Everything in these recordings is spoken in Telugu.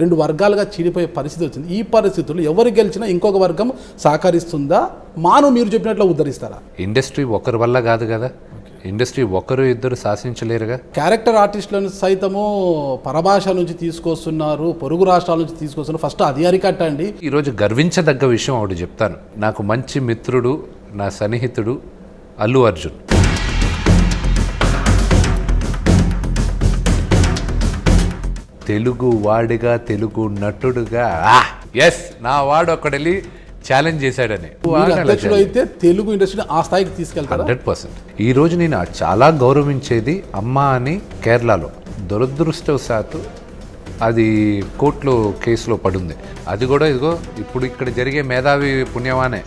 రెండు వర్గాలుగా చీడిపోయే పరిస్థితి వచ్చింది. ఈ పరిస్థితుల్లో ఎవరు గెలిచినా ఇంకొక వర్గం సహకరిస్తుందా, మాను మీరు చెప్పినట్లు ఉద్ధరిస్తారా? ఇండస్ట్రీ ఒకరి వల్ల కాదు కదా, ఇండస్ట్రీ ఒకరు ఇద్దరు శాసించలేరుగా. క్యారెక్టర్ ఆర్టిస్టులను సైతము పరభాష నుంచి తీసుకొస్తున్నారు, పొరుగు రాష్ట్రాల నుంచి తీసుకొస్తున్నారు. ఫస్ట్ అది అరికట్టండి. ఈరోజు గర్వించదగ్గ విషయం ఒకటి చెప్తాను. నాకు మంచి మిత్రుడు, నా సన్నిహితుడు అల్లు అర్జున్. తెలుగు వాడిగా, తెలుగు నటుడుగా ఎస్ నా వాడు ఒక్కడెళ్ళి ఛాలెంజ్ చేశాడని. అయితే తెలుగు ఇండస్ట్రీని ఆ స్థాయికి తీసుకెళ్తారు 100%. ఈ రోజు నేను చాలా గౌరవించేది అమ్మ అని కేరళలో. దురదృష్టవశాత్తు అది కోర్టులో కేసులో పడుంది. అది కూడా ఇదిగో ఇప్పుడు ఇక్కడ జరిగే మేధావి పుణ్యమానే.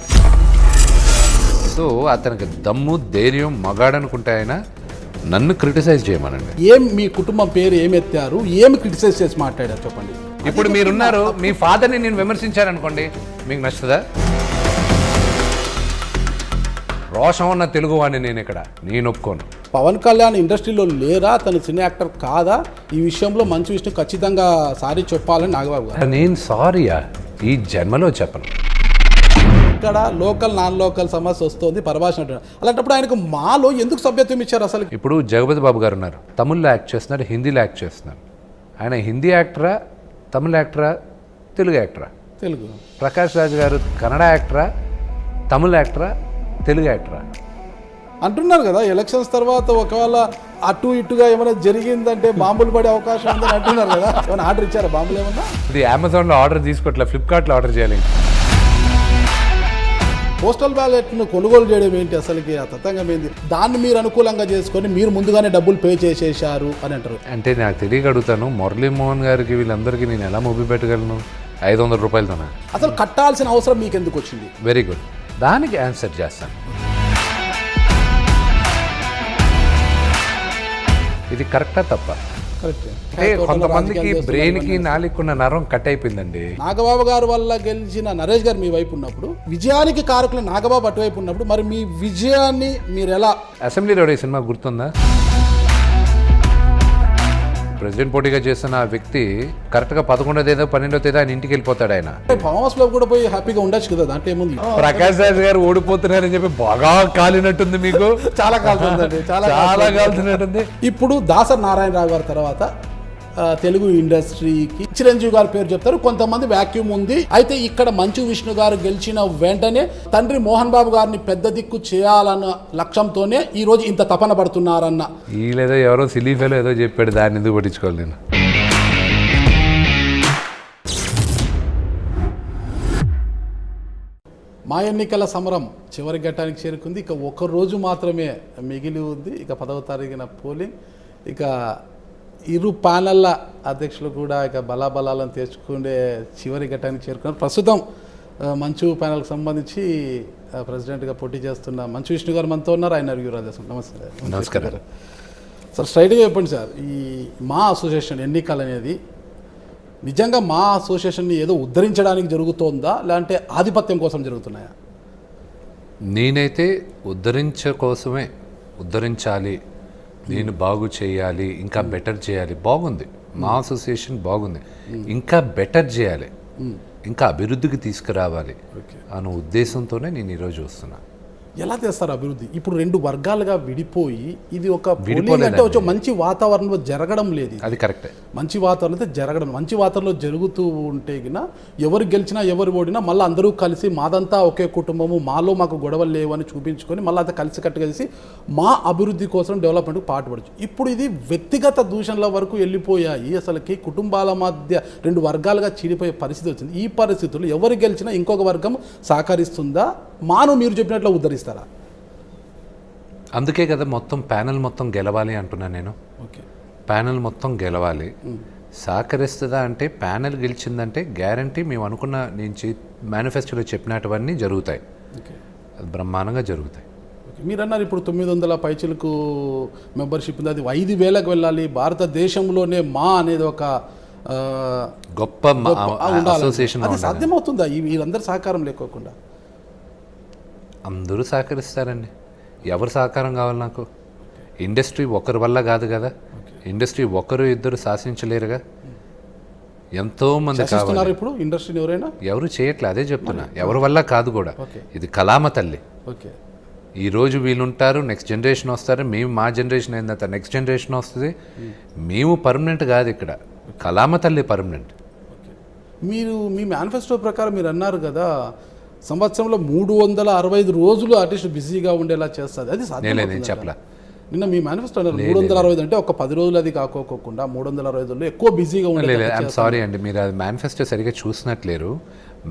సో అతనికి దమ్ము, ధైర్యం, మగాడనుకుంటే ఆయన నన్ను క్రిటిసైజ్ చేయమనండి. మీ కుటుంబం పేరు ఏమి ఎత్తారు, ఏమి క్రిటిసైజ్ చేసి మాట్లాడారు చెప్పండి. ఇప్పుడు మీరున్నారు, మీ ఫాదర్ని నేను విమర్శించారనుకోండి, మీకు నచ్చుతుందా? రోషం ఉన్న తెలుగు వాడిని నేను ఇక్కడ, నేను ఒప్పుకోను. పవన్ కళ్యాణ్ ఇండస్ట్రీలో లేరా, తను సినీ యాక్టర్ కాదా, ఈ విషయంలో మంచి విషయం ఖచ్చితంగా సారీ చెప్పాలని నాగబాబు గారు. నేను సారీయా ఈ జన్మలో చెప్పను. ఇక్కడ లోకల్ నాన్ లోకల్ సమస్య వస్తుంది పరభాష. అలాంటప్పుడు ఆయనకు మాలో ఎందుకు సభ్యత్వం ఇచ్చారు అసలు? ఇప్పుడు జగపతి బాబు గారు ఉన్నారు, తమిళ్లో యాక్ట్ చేస్తున్నారు, హిందీలో యాక్ట్ చేస్తున్నారు. ఆయన హిందీ యాక్టరా, తమిళ యాక్టరా, తెలుగు యాక్టరా? తెలుగు. ప్రకాష్ రాజ్ గారు కన్నడ యాక్టరా, తమిళ యాక్టరా, తెలుగు యాక్టరా? అంటున్నారు కదా, ఎలక్షన్స్ తర్వాత ఒకవేళ అటు ఇటుగా ఏమైనా జరిగిందంటే బాంబులు పడే అవకాశం ఉందని అంటున్నారు కదా. ఏమైనా ఆర్డర్ ఇచ్చారా బాంబులు ఏమన్నా? ఇది అమెజాన్లో ఆర్డర్ తీసుకోవట్లే, ఫ్లిప్కార్ట్లో ఆర్డర్ చేయాలి. పోస్టల్ బ్యాలెట్ను కొనుగోలు చేయడం ఏంటి అసలుకి, ఆ తతంగం ఏంటి? దాన్ని మీరు అనుకూలంగా చేసుకొని మీరు ముందుగానే డబ్బులు పే చేసేసారు అని అంటారు. అంటే నాకు తెలియక అడుగుతాను, మురళీమోహన్ గారికి వీళ్ళందరికీ నేను ఎలా మొబ్బి పెట్టగలను 500 రూపాయలతోనే? అసలు కట్టాల్సిన అవసరం మీకు ఎందుకు వచ్చింది? వెరీ గుడ్, దానికి ఆన్సర్ చేస్తాను. ఇది కరెక్టా తప్ప? కొంతమందికి బ్రెయిన్కి నాలుగున్న నరం కట్ అయిపోయిందండి. నాగబాబు గారు వల్ల గెలిచిన నరేష్ గారు మీ వైపు ఉన్నప్పుడు, విజయానికి కారకులు నాగబాబు అటువైపు ఉన్నప్పుడు, మరి మీ విజయాన్ని మీరు ఎలా? అసెంబ్లీ రోడ్ సినిమా గుర్తుందా? ప్రెసిడెంట్ పోటీగా చేస్తున్న ఆ వ్యక్తి కరెక్ట్గా 11వ తేదీ 12వ తేదీ ఆయన ఇంటికి వెళ్ళిపోతాడు. ఆయన ఫామ్ హౌస్ లో కూడా పోయి హ్యాపీగా ఉండొచ్చు కదా, దాంట్లో ఏముంది? ప్రకాష్ రాజ్ గారు ఓడిపోతున్నారని చెప్పి బాగా కాలినట్టుంది మీకు. చాలా కాలుతుందండి, చాలా కాలుతున్నట్టుంది. ఇప్పుడు దాసరి నారాయణరావు గారి తర్వాత తెలుగు ఇండస్ట్రీకి చిరంజీవి గారి పేరు చెప్తారు, కొంతమంది వ్యాక్యూమ్ ఉంది. అయితే ఇక్కడ మంచు విష్ణు గారు గెలిచిన వెంటనే తండ్రి మోహన్ బాబు గారిని పెద్ద దిక్కు చేయాలన్న లక్ష్యంతోనే ఈ రోజు ఇంత తపన పడుతున్నారన్న. వీళ్ళేదో ఎవరో సిలీఫేలో ఏదో చెప్పాడు, దాన్ని ఎందుకు పట్టించుకోవాలి నేను? మా ఎన్నికల సమరం చివరి ఘట్టానికి చేరుకుంది. ఇక ఒక రోజు మాత్రమే మిగిలి ఉంది. ఇక 10వ తారీఖున పోలింగ్. ఇక ఇరు ప్యానెళ్ల అధ్యక్షులు కూడా ఇక బలాబలాలను తెచ్చుకునే చివరి ఘట్టానికి చేరుకున్నారు. ప్రస్తుతం మంచు ప్యానెల్కి సంబంధించి ప్రెసిడెంట్గా పోటీ చేస్తున్న మంచు విష్ణు గారు మనతో ఉన్నారు. ఆయన రివ్యూ రాజేస్తాం. నమస్తే. నమస్కారం సార్. స్ట్రైట్గా చెప్పండి సార్, ఈ మా అసోసియేషన్ ఎన్నికలు అనేది నిజంగా మా అసోసియేషన్ని ఏదో ఉద్ధరించడానికి జరుగుతోందా, లేదంటే ఆధిపత్యం కోసం జరుగుతున్నాయా? నేనైతే ఉద్ధరించాలి, నేను బాగు చేయాలి, ఇంకా బెటర్ చేయాలి. బాగుంది, మా అసోసియేషన్ బాగుంది, ఇంకా బెటర్ చేయాలి, ఇంకా అభివృద్ధికి తీసుకురావాలి అనే ఉద్దేశంతోనే నేను ఈరోజు వస్తున్నా. ఎలా చేస్తారు అభివృద్ధి? ఇప్పుడు రెండు వర్గాలుగా విడిపోయి ఇది ఒక అంటే మంచి వాతావరణంలో జరగడం లేదు. అది కరెక్టే. మంచి వాతావరణంలో జరగడం, మంచి వాతావరణంలో జరుగుతూ ఉంటే ఎవరు గెలిచినా ఎవరు ఓడినా మళ్ళీ అందరూ కలిసి మాదంతా ఒకే కుటుంబము, మాలో మాకు గొడవలు లేవని చూపించుకొని మళ్ళీ అంతా కలిసికట్టుగా చేసి మా అభివృద్ధి కోసం డెవలప్మెంట్కి పాటుపడచ్చు. ఇప్పుడు ఇది వ్యక్తిగత దూషణల వరకు వెళ్ళిపోయాయి. అసలుకి కుటుంబాల మధ్య రెండు వర్గాలుగా చీడిపోయే పరిస్థితి వచ్చింది. ఈ పరిస్థితుల్లో ఎవరు గెలిచినా ఇంకొక వర్గం సహకరిస్తుందా, మాను మీరు చెప్పినట్లు ఉద్ధరిస్తారా? అందుకే కదా మొత్తం ప్యానెల్ మొత్తం గెలవాలి అంటున్నా నేను. ఓకే, ప్యానెల్ మొత్తం గెలవాలి. సహకరిస్తుందా అంటే ప్యానెల్ గెలిచిందంటే గ్యారంటీ మేము అనుకున్న, నేను మేనిఫెస్టోలో చెప్పినటువన్నీ జరుగుతాయి. అది బ్రహ్మాండంగా జరుగుతాయి. మీరు అన్నారు ఇప్పుడు 900 పైచలకు మెంబర్షిప్ ఉంది, అది 5000కు వెళ్ళాలి. భారతదేశంలోనే మా అనేది ఒక గొప్ప అసోసియేషన్. అది సాధ్యమవుతుందా వీరందరూ సహకారం లేకోకుండా? అందరూ సహకరిస్తారండి. ఎవరు సహకారం కావాలి నాకు? ఇండస్ట్రీ ఒకరి వల్ల కాదు కదా, ఇండస్ట్రీ ఒకరు ఇద్దరు శాసించలేరుగా. ఎంతోమంది కావాలి. శాసిస్తున్నారు ఇప్పుడు ఇండస్ట్రీని ఎవరైనా? ఎవరు చేయట్లే, అదే చెప్తున్నా. ఎవరి వల్ల కాదు కూడా. ఓకే ఇది కళామ తల్లి. ఓకే ఈరోజు వీళ్ళు ఉంటారు, నెక్స్ట్ జనరేషన్ వస్తారు, మేము మా జనరేషన్ అయిన తర్వాత నెక్స్ట్ జనరేషన్ వస్తుంది. మేము పర్మనెంట్ కాదు ఇక్కడ, కళామ తల్లి పర్మనెంట్. మీరు మీ మేనిఫెస్టో ప్రకారం మీరు అన్నారు కదా సంవత్సరంలో 365 రోజులు ఆర్టిస్ట్ బిజీగా ఉండేలా చేస్తుంది. అది సాధ్యం? నేను చెప్పలా. నిన్న మీ మేనిఫెస్టో 365 అంటే ఒక 10 రోజులు అది కాకోకుండా 365 రోజులు ఎక్కువ బిజీగా ఉండేది. ఐఎమ్ సారీ అండి, మీరు అది మేనిఫెస్టో సరిగ్గా చూసినట్లేరు.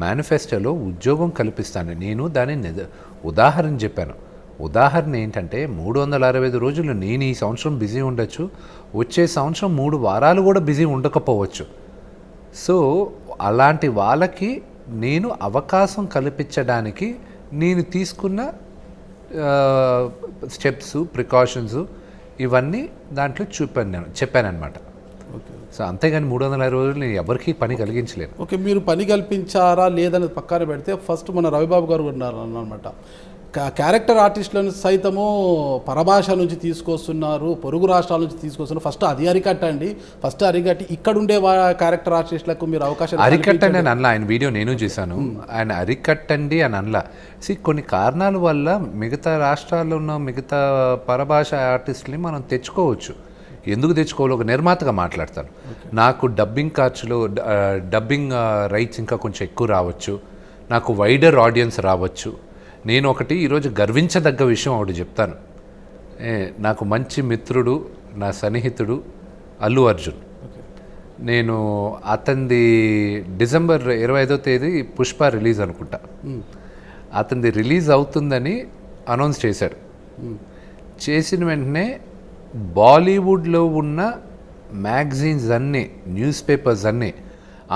మేనిఫెస్టోలో ఉద్యోగం కల్పిస్తాను నేను, దాన్ని ఉదాహరణ చెప్పాను. ఉదాహరణ ఏంటంటే 365 రోజులు నేను ఈ సంవత్సరం బిజీ ఉండొచ్చు, వచ్చే సంవత్సరం 3 వారాలు కూడా బిజీ ఉండకపోవచ్చు. సో అలాంటి వాళ్ళకి నేను అవకాశం కల్పించడానికి నేను తీసుకున్న స్టెప్స్, ప్రికాషన్స్ ఇవన్నీ దాంట్లో చెప్పానన్నమాట. సో అంతేగాని 360 రోజులు నేను ఎవరికి పని కలిగించలేను. ఓకే, మీరు పని కల్పించారా లేదని పక్కన పెడితే ఫస్ట్ మన రవిబాబు గారు ఉన్నారు అన్నమాట, క్యారెక్టర్ ఆర్టిస్టులను సైతము పరభాష నుంచి తీసుకొస్తున్నారు, పొరుగు రాష్ట్రాల నుంచి తీసుకొస్తున్నారు. ఫస్ట్ అది అరికట్టండి, ఫస్ట్ అరికట్టి ఇక్కడ ఉండే క్యారెక్టర్ ఆర్టిస్టులకు మీరు అవకాశం అరికట్టండి అని అనలా. ఆయన వీడియో నేను చూశాను. ఆయన అరికట్టండి అని అనలా. కొన్ని కారణాల వల్ల మిగతా రాష్ట్రాల్లో ఉన్న మిగతా పరభాష ఆర్టిస్టుని మనం తెచ్చుకోవచ్చు. ఎందుకు తెచ్చుకోవాలి? ఒక నిర్మాతగా మాట్లాడతాను. నాకు డబ్బింగ్ ఖర్చులు, డబ్బింగ్ రైట్స్ ఇంకా కొంచెం ఎక్కువ రావచ్చు, నాకు వైడర్ ఆడియన్స్ రావచ్చు. నేను ఒకటి ఈరోజు గర్వించదగ్గ విషయం ఒకటి చెప్తాను. నాకు మంచి మిత్రుడు, నా సన్నిహితుడు అల్లు అర్జున్. నేను అతనిది డిసెంబర్ 25వ తేదీ పుష్ప రిలీజ్ అనుకుంటా, అతనిది రిలీజ్ అవుతుందని అనౌన్స్ చేశాడు. చేసిన వెంటనే బాలీవుడ్లో ఉన్న మ్యాగజైన్స్ అన్నీ, న్యూస్ పేపర్స్ అన్నీ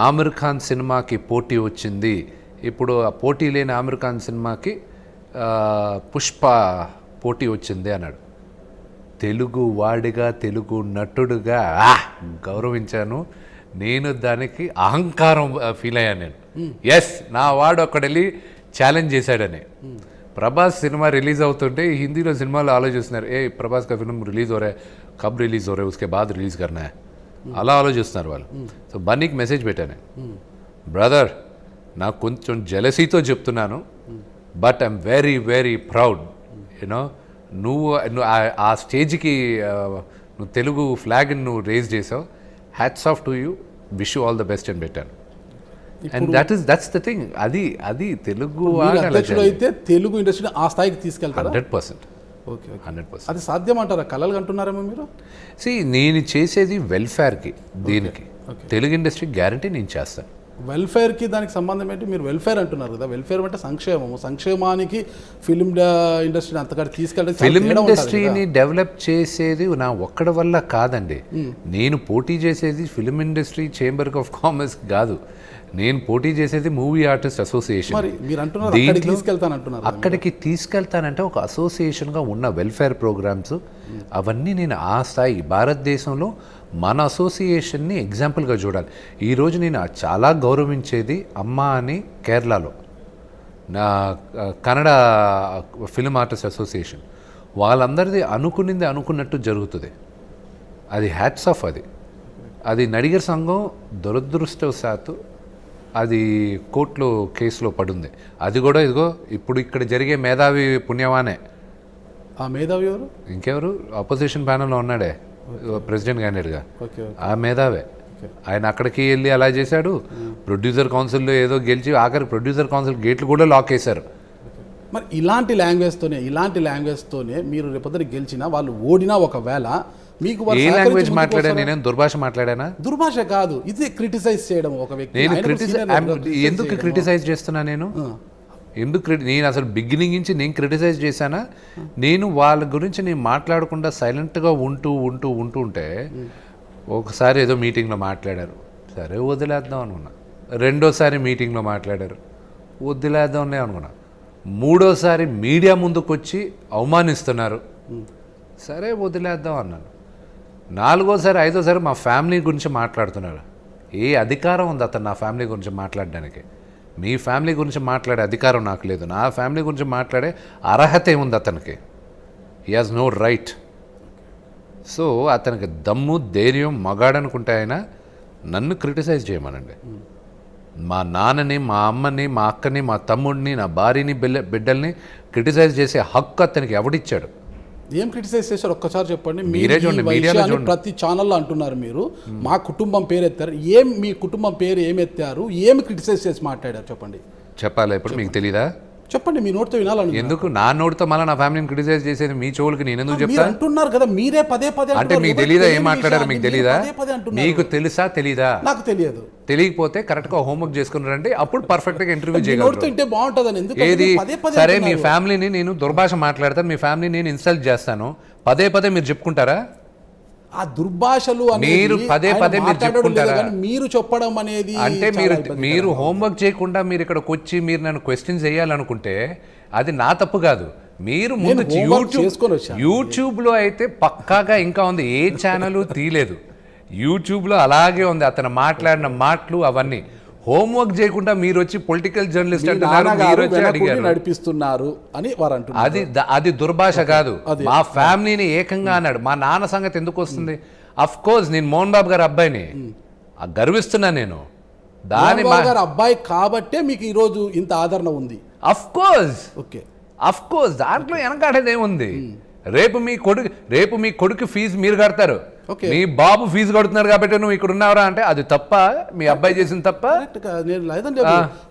ఆమిర్ ఖాన్ సినిమాకి పోటీ వచ్చింది, ఇప్పుడు ఆ పోటీ లేని ఆమిర్ ఖాన్ సినిమాకి పుష్ప పోటీ వచ్చింది అన్నాడు. తెలుగు వాడిగా, తెలుగు నటుడుగా గౌరవించాను నేను. దానికి అహంకారం ఫీల్ అయ్యాను నేను. ఎస్, నా వాడు అక్కడెళ్ళి ఛాలెంజ్ చేశాడని. ప్రభాస్ సినిమా రిలీజ్ అవుతుంటే హిందీలో సినిమాలు ఆలోచిస్తున్నారు, ప్రభాస్ కా ఫిల్మ్ రిలీజ్ हो रहा है, कब रिलीज हो रहा है, उसके बाद रिलीज करना है, అలా ఆలోచిస్తున్నారు వాళ్ళు. సో బన్నీకి మెసేజ్ పెట్టాను, బ్రదర్ నాకు కొంచెం జెలసీతో చెప్తున్నాను, but I'm very very proud. You know నువ్వు ఆ స్టేజ్కి నువ్వు తెలుగు ఫ్లాగ్ని నువ్వు రేజ్ చేసావు, hats off to you, wish you all the best అని పెట్టాను. And that's the thing. అది తెలుగు అయితే తెలుగు ఇండస్ట్రీని ఆ స్థాయికి తీసుకెళ్తారు 100%. ఓకే 100%. అది సాధ్యం అంటారా? కళలు అంటున్నారేమో మీరు? నేను చేసేది వెల్ఫేర్కి, దీనికి తెలుగు ఇండస్ట్రీ గ్యారంటీ నేను చేస్తాను. వెల్ఫేర్కి దానికి సంబంధం ఏంటి? మీరు వెల్ఫేర్ అంటున్నారు కదా, వెల్ఫేర్ అంటే సంక్షేమము, సంక్షేమానికి ఫిలిం ఇండస్ట్రీని అంతగా తీసుకెళ్ళి ఫిలిం ఇండస్ట్రీని డెవలప్ చేసేది నా ఒక్కడి వల్ల కాదండి. నేను పోటీ చేసేది film industry chamber of commerce కాదు, నేను పోటీ చేసేది మూవీ ఆర్టిస్ట్ అసోసియేషన్. అక్కడికి తీసుకెళ్తానంటే ఒక అసోసియేషన్గా ఉన్న వెల్ఫేర్ ప్రోగ్రామ్స్ అవన్నీ నేను ఆ స్థాయి భారతదేశంలో మన అసోసియేషన్ని ఎగ్జాంపుల్గా చూడాలి. ఈరోజు నేను చాలా గౌరవించేది అమ్మ అని కేరళలో నా కన్నడ ఫిలిం ఆర్టిస్ట్ అసోసియేషన్. వాళ్ళందరిది అనుకున్నది అనుకున్నట్టు జరుగుతుంది. అది హ్యాట్స్ ఆఫ్. అది నడిగర్ సంఘం దురదృష్టవశాత్తు అది కోర్టులో కేసులో పడింది. అది కూడా ఇదిగో ఇప్పుడు ఇక్కడ జరిగే మేధావి పుణ్యవానే. ఆ మేధావి ఎవరు? ఇంకెవరు? అపోజిషన్ ప్యానల్లో ఉన్నాడే ప్రెసిడెంట్ క్యాండిడేట్గా, ఆ మేధావే. ఆయన అక్కడికి వెళ్ళి అలా చేశాడు. ప్రొడ్యూసర్ కౌన్సిల్లో ఏదో గెలిచి ఆఖరి ప్రొడ్యూసర్ కౌన్సిల్ గేట్లు కూడా లాక్ వేశారు. మరి ఇలాంటి లాంగ్వేజ్తోనే మీరు రేపొద్దున గెలిచినా వాళ్ళు ఓడినా ఒకవేళ మీకు ఏ లాంగ్వేజ్ మాట్లాడాను? నేనేం దుర్భాష మాట్లాడానా? దుర్భాష కాదు, ఇది క్రిటిసైజ్ చేయడం ఒక వ్యక్తి. ఎందుకు క్రిటిసైజ్ చేస్తున్నా నేను? నేను అసలు బిగినింగ్ నుంచి నేను క్రిటిసైజ్ చేశానా? నేను వాళ్ళ గురించి నేను మాట్లాడకుండా సైలెంట్గా ఉంటే ఒకసారి ఏదో మీటింగ్లో మాట్లాడారు, సరే వదిలేద్దాం అనుకున్నా. రెండోసారి మీటింగ్లో మాట్లాడారు, వదిలేద్దాంలే అనుకున్నా. మూడోసారి మీడియా ముందుకు వచ్చి అవమానిస్తున్నారు, సరే వదిలేద్దాం అన్నాను. నాలుగోసారి ఐదోసారి మా ఫ్యామిలీ గురించి మాట్లాడుతున్నారు. ఏ అధికారం ఉంది అతను నా ఫ్యామిలీ గురించి మాట్లాడడానికి? మీ ఫ్యామిలీ గురించి మాట్లాడే అధికారం నాకు లేదు. నా ఫ్యామిలీ గురించి మాట్లాడే అర్హత ఏముంది అతనికి? He has no right. So అతనికి దమ్ము, ధైర్యం, మగాడనుకుంటే ఆయన నన్ను క్రిటిసైజ్ చేయమనండి. మా నాన్నని, మా అమ్మని, మా అక్కని, మా తమ్ముడిని, నా భార్యని, బిడ్డల్ని క్రిటిసైజ్ చేసే హక్కు అతనికి ఎవడిచ్చాడు? ఏం క్రిటిసైజ్ చేశారు ఒక్కసారి చెప్పండి. మీరే చూడండి, మీడియాలో చూడండి. ప్రతి ఛానల్లో అంటున్నారు మీరు మా కుటుంబం పేరు ఎత్తారు. మీ కుటుంబం పేరు ఏం ఎత్తారు, ఏమి క్రిటిసైజ్ చేసి మాట్లాడారు చెప్పండి. చెప్పాలా ఇప్పుడు? మీకు తెలీదా? చెప్పండి, మీ నోటితో వినాలని. ఎందుకు నా నోటితో మళ్ళీ నా ఫ్యామిలీని క్రిటిసైజ్ చేసేది మీ చెవులకి నేను ఎందుకు మీరు చెప్తాను? అంటున్నారు కదా, మీరే పదే పదే అంటే మీకు తెలీదా ఏం మాట్లాడారు? మీకు తెలీదా? అంటున్నారు. మీకు తెలుసా తెలీదా? నాకు తెలియదు. తెలియకపోతే కరెక్ట్గా హోంవర్క్ చేసుకున్నారంటే అప్పుడు పర్ఫెక్ట్గా ఇంటర్వ్యూ నోటితో చేయగలరు. ఇంటే బాగుంటుందని. ఎందుకు ఏది పదే పదే సరే, మీ అంటున్నారు? ఫ్యామిలీని నేను దుర్భాష మాట్లాడతాను, మీ ఫ్యామిలీని నేను ఇన్సల్ట్ చేస్తాను, పదే పదే మీరు చెప్పుకుంటారా? ఆ దుర్భాషలు మీరు పదే పదే మీరు చెప్పుకుంటారా? మీరు చెప్పడం అనేది అంటే మీరు హోంవర్క్ చేయకుండా మీరు ఇక్కడికి వచ్చి మీరు నన్ను క్వశ్చన్స్ వేయాలనుకుంటే అది నా తప్పు కాదు. మీరు ముందు యూట్యూబ్లో అయితే పక్కాగా ఇంకా ఉంది, ఏ ఛానల్ తీయలేదు. యూట్యూబ్లో అలాగే ఉంది అతను మాట్లాడిన మాటలు అవన్నీ. హోంవర్క్ చేయకుండా మీరు వచ్చి పొలిటికల్ జర్నలిస్ట్ అంటున్నారు, మీరు వచ్చి అడిగారు, నడిపిస్తున్నారు అని వారు అంటున్నారు. అది దుర్భాష కాదు. మా ఫ్యామిలీని ఏకంగా అన్నాడు. మా నాన్న సంగతి ఎందుకు వస్తుంది? అఫ్ కోర్స్ నేను మోహన్ బాబు గారి అబ్బాయిని గర్విస్తున్నా నేను. దాని అబ్బాయి కాబట్టే మీకు ఈ రోజు ఇంత ఆదరణ ఉంది. Of course, okay, of course, దాంట్లో వెనకాడేది ఏముంది? రేపు మీ కొడుకు ఫీజు మీరు కడతారు, మీ బాబు ఫీజు కడుతున్నారు కాబట్టి నువ్వు ఇక్కడ ఉన్నావురా అంటే అది తప్ప? మీ అబ్బాయి చేసిన తప్ప?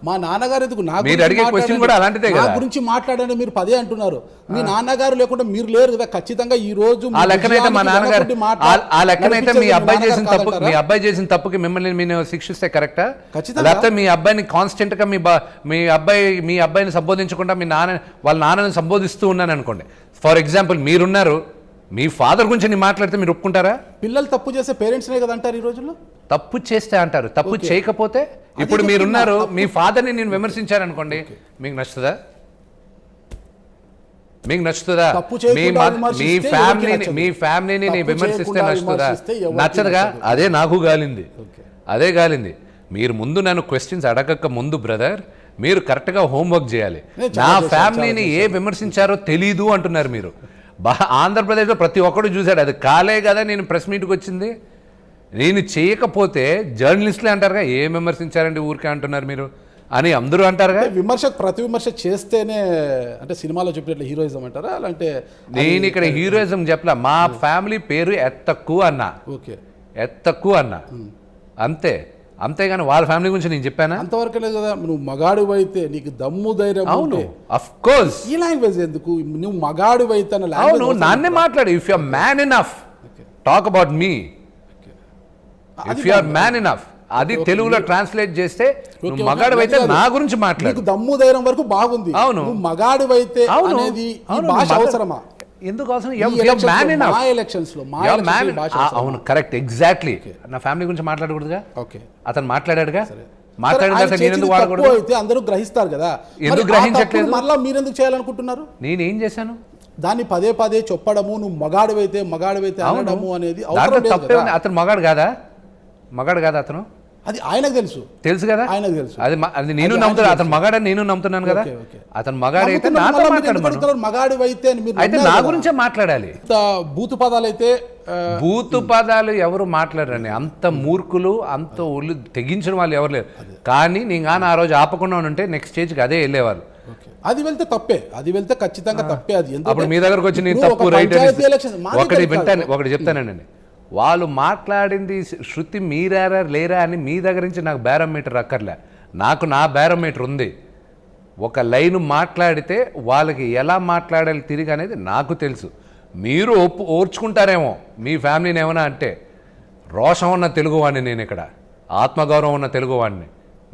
మా నాన్నగారు ఎందుకు మీరు అడిగే క్వశ్చన్ కూడా అలాంటిదే కదా. నా గురించి మాట్లాడండి మీరు పదే అంటున్నారు. మీ నాన్నగారు లేకుండా మీరు లేరు కదా. ఖచ్చితంగా ఈ రోజు ఆ లెక్కనైతే మా నాన్నగారు, ఆ లెక్కనైతే మీ అబ్బాయి చేసిన తప్పుకి మిమ్మల్ని నేను శిక్షిస్తే కరెక్టా? లేకపోతే మీ అబ్బాయిని కాన్స్టెంట్ గా మీ అబ్బాయిని సంబోధించకుండా వాళ్ళ నాన్నని సంబోధిస్తూ ఉన్నాను అనుకోండి. ఫర్ ఎగ్జాంపుల్ మీరున్నారు, మీ ఫాదర్ గురించి నేను మాట్లాడితే మీరు ఒప్పుకుంటారా? పిల్లలు తప్పు చేస్తే పేరెంట్స్నే కదా అంటారు ఈ రోజుల్లో. తప్పు చేస్తే అంటారు, తప్పు చేయకపోతే? ఇప్పుడు మీరున్నారు, మీ ఫాదర్ని నేను విమర్శించారనుకోండి, మీకు నచ్చుతుందా? మీ ఫ్యామిలీని నేను విమర్శిస్తే నచ్చుతుందా? నచ్చదుగా. అదే నాకు గాలింది. మీరు ముందు నన్ను క్వశ్చన్స్ అడగక ముందు బ్రదర్, మీరు కరెక్ట్గా హోంవర్క్ చేయాలి. నా ఫ్యామిలీని ఏ విమర్శించారో తెలీదు అంటున్నారు మీరు. ఆంధ్రప్రదేశ్లో ప్రతి ఒక్కడు చూశాడు. అది కాలే కదా నేను ప్రెస్ మీట్కి వచ్చింది. నేను చేయకపోతే జర్నలిస్టులే అంటారుగా, ఏం విమర్శించారండి ఊరికే అంటున్నారు మీరు అని అందరూ అంటారుగా. ప్రతి విమర్శ చేస్తేనే అంటే సినిమాలో చెప్పినట్లు హీరోయిజం అంటారా? అంటే నేను ఇక్కడ హీరోయిజం చెప్పలా, మా ఫ్యామిలీ పేరు ఎత్తక్కువ అన్నా. ఓకే, ఎత్తక్కువ అన్నా అంతేగాని వాళ్ళ ఫ్యామిలీ గురించి నేను చెప్పానా? అంతవరకు లేదు కదా. నువ్వు మగాడివైతే నీకు దమ్ము ధైర్యం. అవును, అఫ్ కోర్స్. ఈ లాంగ్వేజ్ ఎందుకు? నువ్వు మగాడివైతే అవును, నాన్నే మాట్లాడు. If you are man enough talk about me. If you are man enough అది తెలుగులో ట్రాన్స్లేట్ చేస్తే నువ్వు మగాడివైతే నా గురించి మాట్లాడు. దమ్ము ధైర్యం వరకు బాగుంది. అవును, నువ్వు మగాడివైతే అనేది ఈ భాష అవసరమా? ఎందుకోసం? అవును, కరెక్ట్, ఎగ్జాక్ట్లీ. నా ఫ్యామిలీ గురించి మాట్లాడకూడదుగా. అతను మాట్లాడాడుగా. అయితే అందరూ గ్రహిస్తారు కదా. ఎందుకు గ్రహించట్లేదు? మళ్ళీ మీరెందుకు చేయాలనుకుంటున్నారు? నేనేం చేశాను? దాన్ని పదే పదే చెప్పడము, నువ్వు మగాడివైతే అనడము అనేది అతను మగాడు కాదా అతను? అది ఆయనకు తెలుసు కదా. ఆయనకు తెలుసు. అది నేను నమ్ముతాను. అతను మగాడని నేను నమ్ముతున్నాను కదా. అతను మగాడైతే నాతో మాట్లాడమను. మగాడివైతే అయితే నా గురించే మాట్లాడాలి. బూతు పదాలు ఎవరు మాట్లాడరండి. అంత మూర్ఖులు, అంత ఒళ్ళు తెగించిన వాళ్ళు ఎవరు లేరు. కానీ నేను కానీ ఆ రోజు ఆపకుండా ఉంటే నెక్స్ట్ స్టేజ్కి అదే వెళ్ళేవాళ్ళు. అది వెళ్తే తప్పే, అది వెళ్తే ఖచ్చితంగా తప్పే. అది అప్పుడు మీ దగ్గరకు వచ్చి నేను తప్పు రైట్ ఒకటి చెప్తానండి. వాళ్ళు మాట్లాడింది శృతి మీరారా లేరా అని మీ దగ్గర నుంచి నాకు బేరోమీటర్ అక్కర్లే. నాకు నా బేరోమీటర్ ఉంది. ఒక లైన్ మాట్లాడితే వాళ్ళకి ఎలా మాట్లాడాలి తిరిగి అనేది నాకు తెలుసు. మీరు ఓర్చుకుంటారేమో మీ ఫ్యామిలీని ఏమైనా అంటే. రోషం ఉన్న తెలుగువాడిని నేను, ఇక్కడ ఆత్మగౌరవం ఉన్న తెలుగువాడిని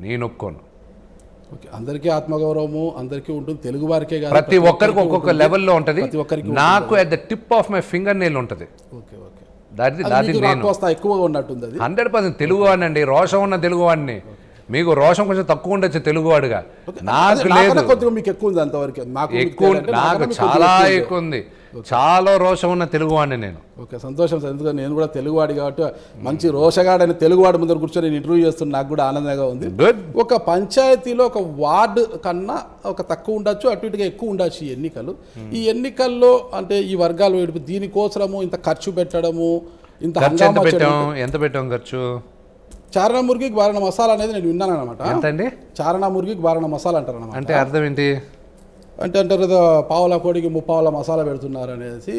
నేను ఒప్పుకోను. అందరికీ ఆత్మగౌరవము అందరికీ ఉంటుంది, తెలుగు వారికే కాదు, ప్రతి ఒక్కరికి ఒక్కొక్క లెవెల్లో ఉంటుంది. నాకు at the tip of my finger nail ఉంటుంది. 100% తెలుగువాడిని, రోషం ఉన్న తెలుగువాడిని. మీకు రోషం కొంచెం తక్కువ ఉండొచ్చు తెలుగువాడుగా, నాకు లేదు. మీకు ఎక్కువ ఉంది అంతవరకు. నాకు చాలా ఎక్కువ ఉంది. చాలా రోషం ఉన్న తెలుగువాడిని నేను. ఓకే, సంతోషం సార్. ఎందుకంటే నేను కూడా తెలుగువాడి కాబట్టి మంచి రోషగాడని తెలుగువాడి ముందర కూర్చొని నేను ఇంటర్వ్యూ చేస్తున్నా, నాకు కూడా ఆనందంగా ఉంది. ఒక పంచాయతీలో ఒక వార్డు కన్నా ఒక తక్కువ ఉండొచ్చు, అటు ఇటుగా ఎక్కువ ఉండొచ్చు ఈ ఎన్నికలు. ఈ ఎన్నికల్లో అంటే ఈ వర్గాలు దీనికోసము ఇంత ఖర్చు పెట్టడము, ఇంత ఎంత పెట్టాం ఖర్చు చారణ మురిగికి బారణ మసాలా అనేది నేను విన్నాను అనమాట. ఎంతండి? చారణ మురిగికి బారణ మసాలా అంటారు అనమాట. అంటే అర్థం ఏంటి? అంటే అంటారు కదా, పావుల కోడికి ముప్పావుల మసాలా పెడుతున్నారు అనేసి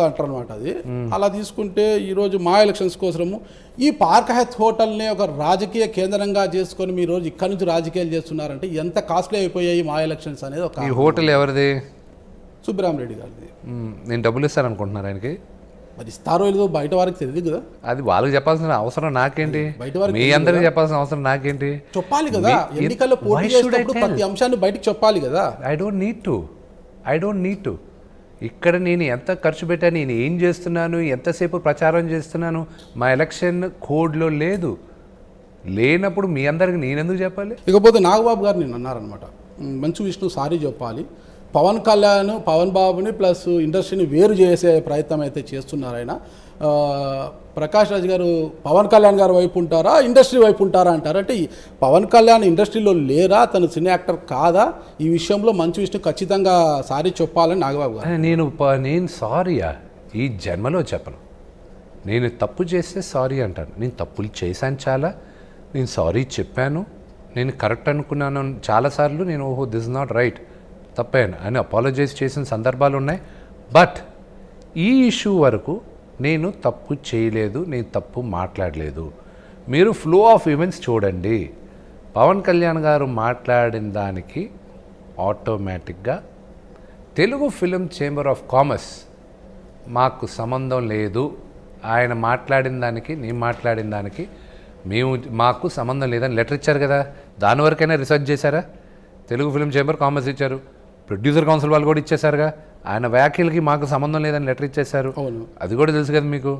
అంటారు అనమాట. అది అలా తీసుకుంటే ఈరోజు మా ఎలక్షన్స్ కోసము ఈ పార్క్ హెత్ హోటల్ని ఒక రాజకీయ కేంద్రంగా చేసుకొని మీరు రోజు ఇక్కడ నుంచి రాజకీయాలు చేస్తున్నారంటే ఎంత కాస్ట్లీ అయిపోయాయి మా ఎలక్షన్స్ అనేది. ఒక ఈ హోటల్ ఎవరిది? సుబ్బరామరెడ్డి గారిది. నేను డబ్బులు ఇస్తాను అనుకుంటున్నారు ఆయనకి. మరి ఇస్తారో లేదో బయట వారికి తెలియదు కదా. అది వాళ్ళకి చెప్పాల్సిన అవసరం నాకేంటి? బయట వారికి మీ అందరికి చెప్పాల్సిన అవసరం నాకేంటి? చెప్పాలి కదా, ఎన్నికల్లో పోటీ చేసినప్పుడు ప్రతి అంశాన్ని బయటకు చెప్పాలి కదా. I don't need to. ఇక్కడ నేను ఎంత ఖర్చు పెట్టాను, నేను ఏం చేస్తున్నాను, ఎంతసేపు ప్రచారం చేస్తున్నాను, మా ఎలక్షన్ కోడ్లో లేదు. లేనప్పుడు మీ అందరికి నేనెందుకు చెప్పాలి? ఇకపోతే నాగబాబు గారు నేను అన్నారనమాట, మంచు విష్ణు సారీ చెప్పాలి, పవన్ కళ్యాణ్ పవన్ బాబుని ప్లస్ ఇండస్ట్రీని వేరు చేసే ప్రయత్నం అయితే చేస్తున్నారు ఆయన. ప్రకాష్ రాజ్ గారు పవన్ కళ్యాణ్ గారు వైపు ఉంటారా, ఇండస్ట్రీ వైపు ఉంటారా అంటారు. అంటే పవన్ కళ్యాణ్ ఇండస్ట్రీలో లేరా, తను సినీ యాక్టర్ కాదా, ఈ విషయంలో మంచు విష్ణు ఖచ్చితంగా సారీ చెప్పాలని నాగబాబు గారు. నేను సారీయా ఈ జన్మలో చెప్పను. నేను తప్పు చేస్తే సారీ అంటాను. నేను తప్పులు చేశాను చాలా, నేను సారీ చెప్పాను, నేను కరెక్ట్ అనుకున్నాను చాలాసార్లు. నేను ఓహో దిస్ ఇస్ నాట్ రైట్, తప్పాను అని అపాలజైజ్ చేసిన సందర్భాలు ఉన్నాయి. బట్ ఈ ఇష్యూ వరకు నేను తప్పు చేయలేదు, నేను తప్పు మాట్లాడలేదు. మీరు ఫ్లో ఆఫ్ ఈవెంట్స్ చూడండి. పవన్ కళ్యాణ్ గారు మాట్లాడిన దానికి ఆటోమేటిక్గా Telugu film chamber of commerce మాకు సంబంధం లేదు, ఆయన మాట్లాడిన దానికి నేను మాట్లాడిన దానికి మాకు సంబంధం లేదని లెటర్ ఇచ్చారు కదా. దాని వరకైనా రీసెర్చ్ చేశారా? తెలుగు ఫిలిం ఛాంబర్ కామర్స్ ఇచ్చారు, ప్రొడ్యూసర్ కౌన్సిల్ వాళ్ళు కూడా ఇచ్చేశారుగా. ఆయన వ్యాఖ్యలకి మాకు సంబంధం లేదని లెటర్ ఇచ్చేశారు, అది కూడా తెలుసు కదా మీకు.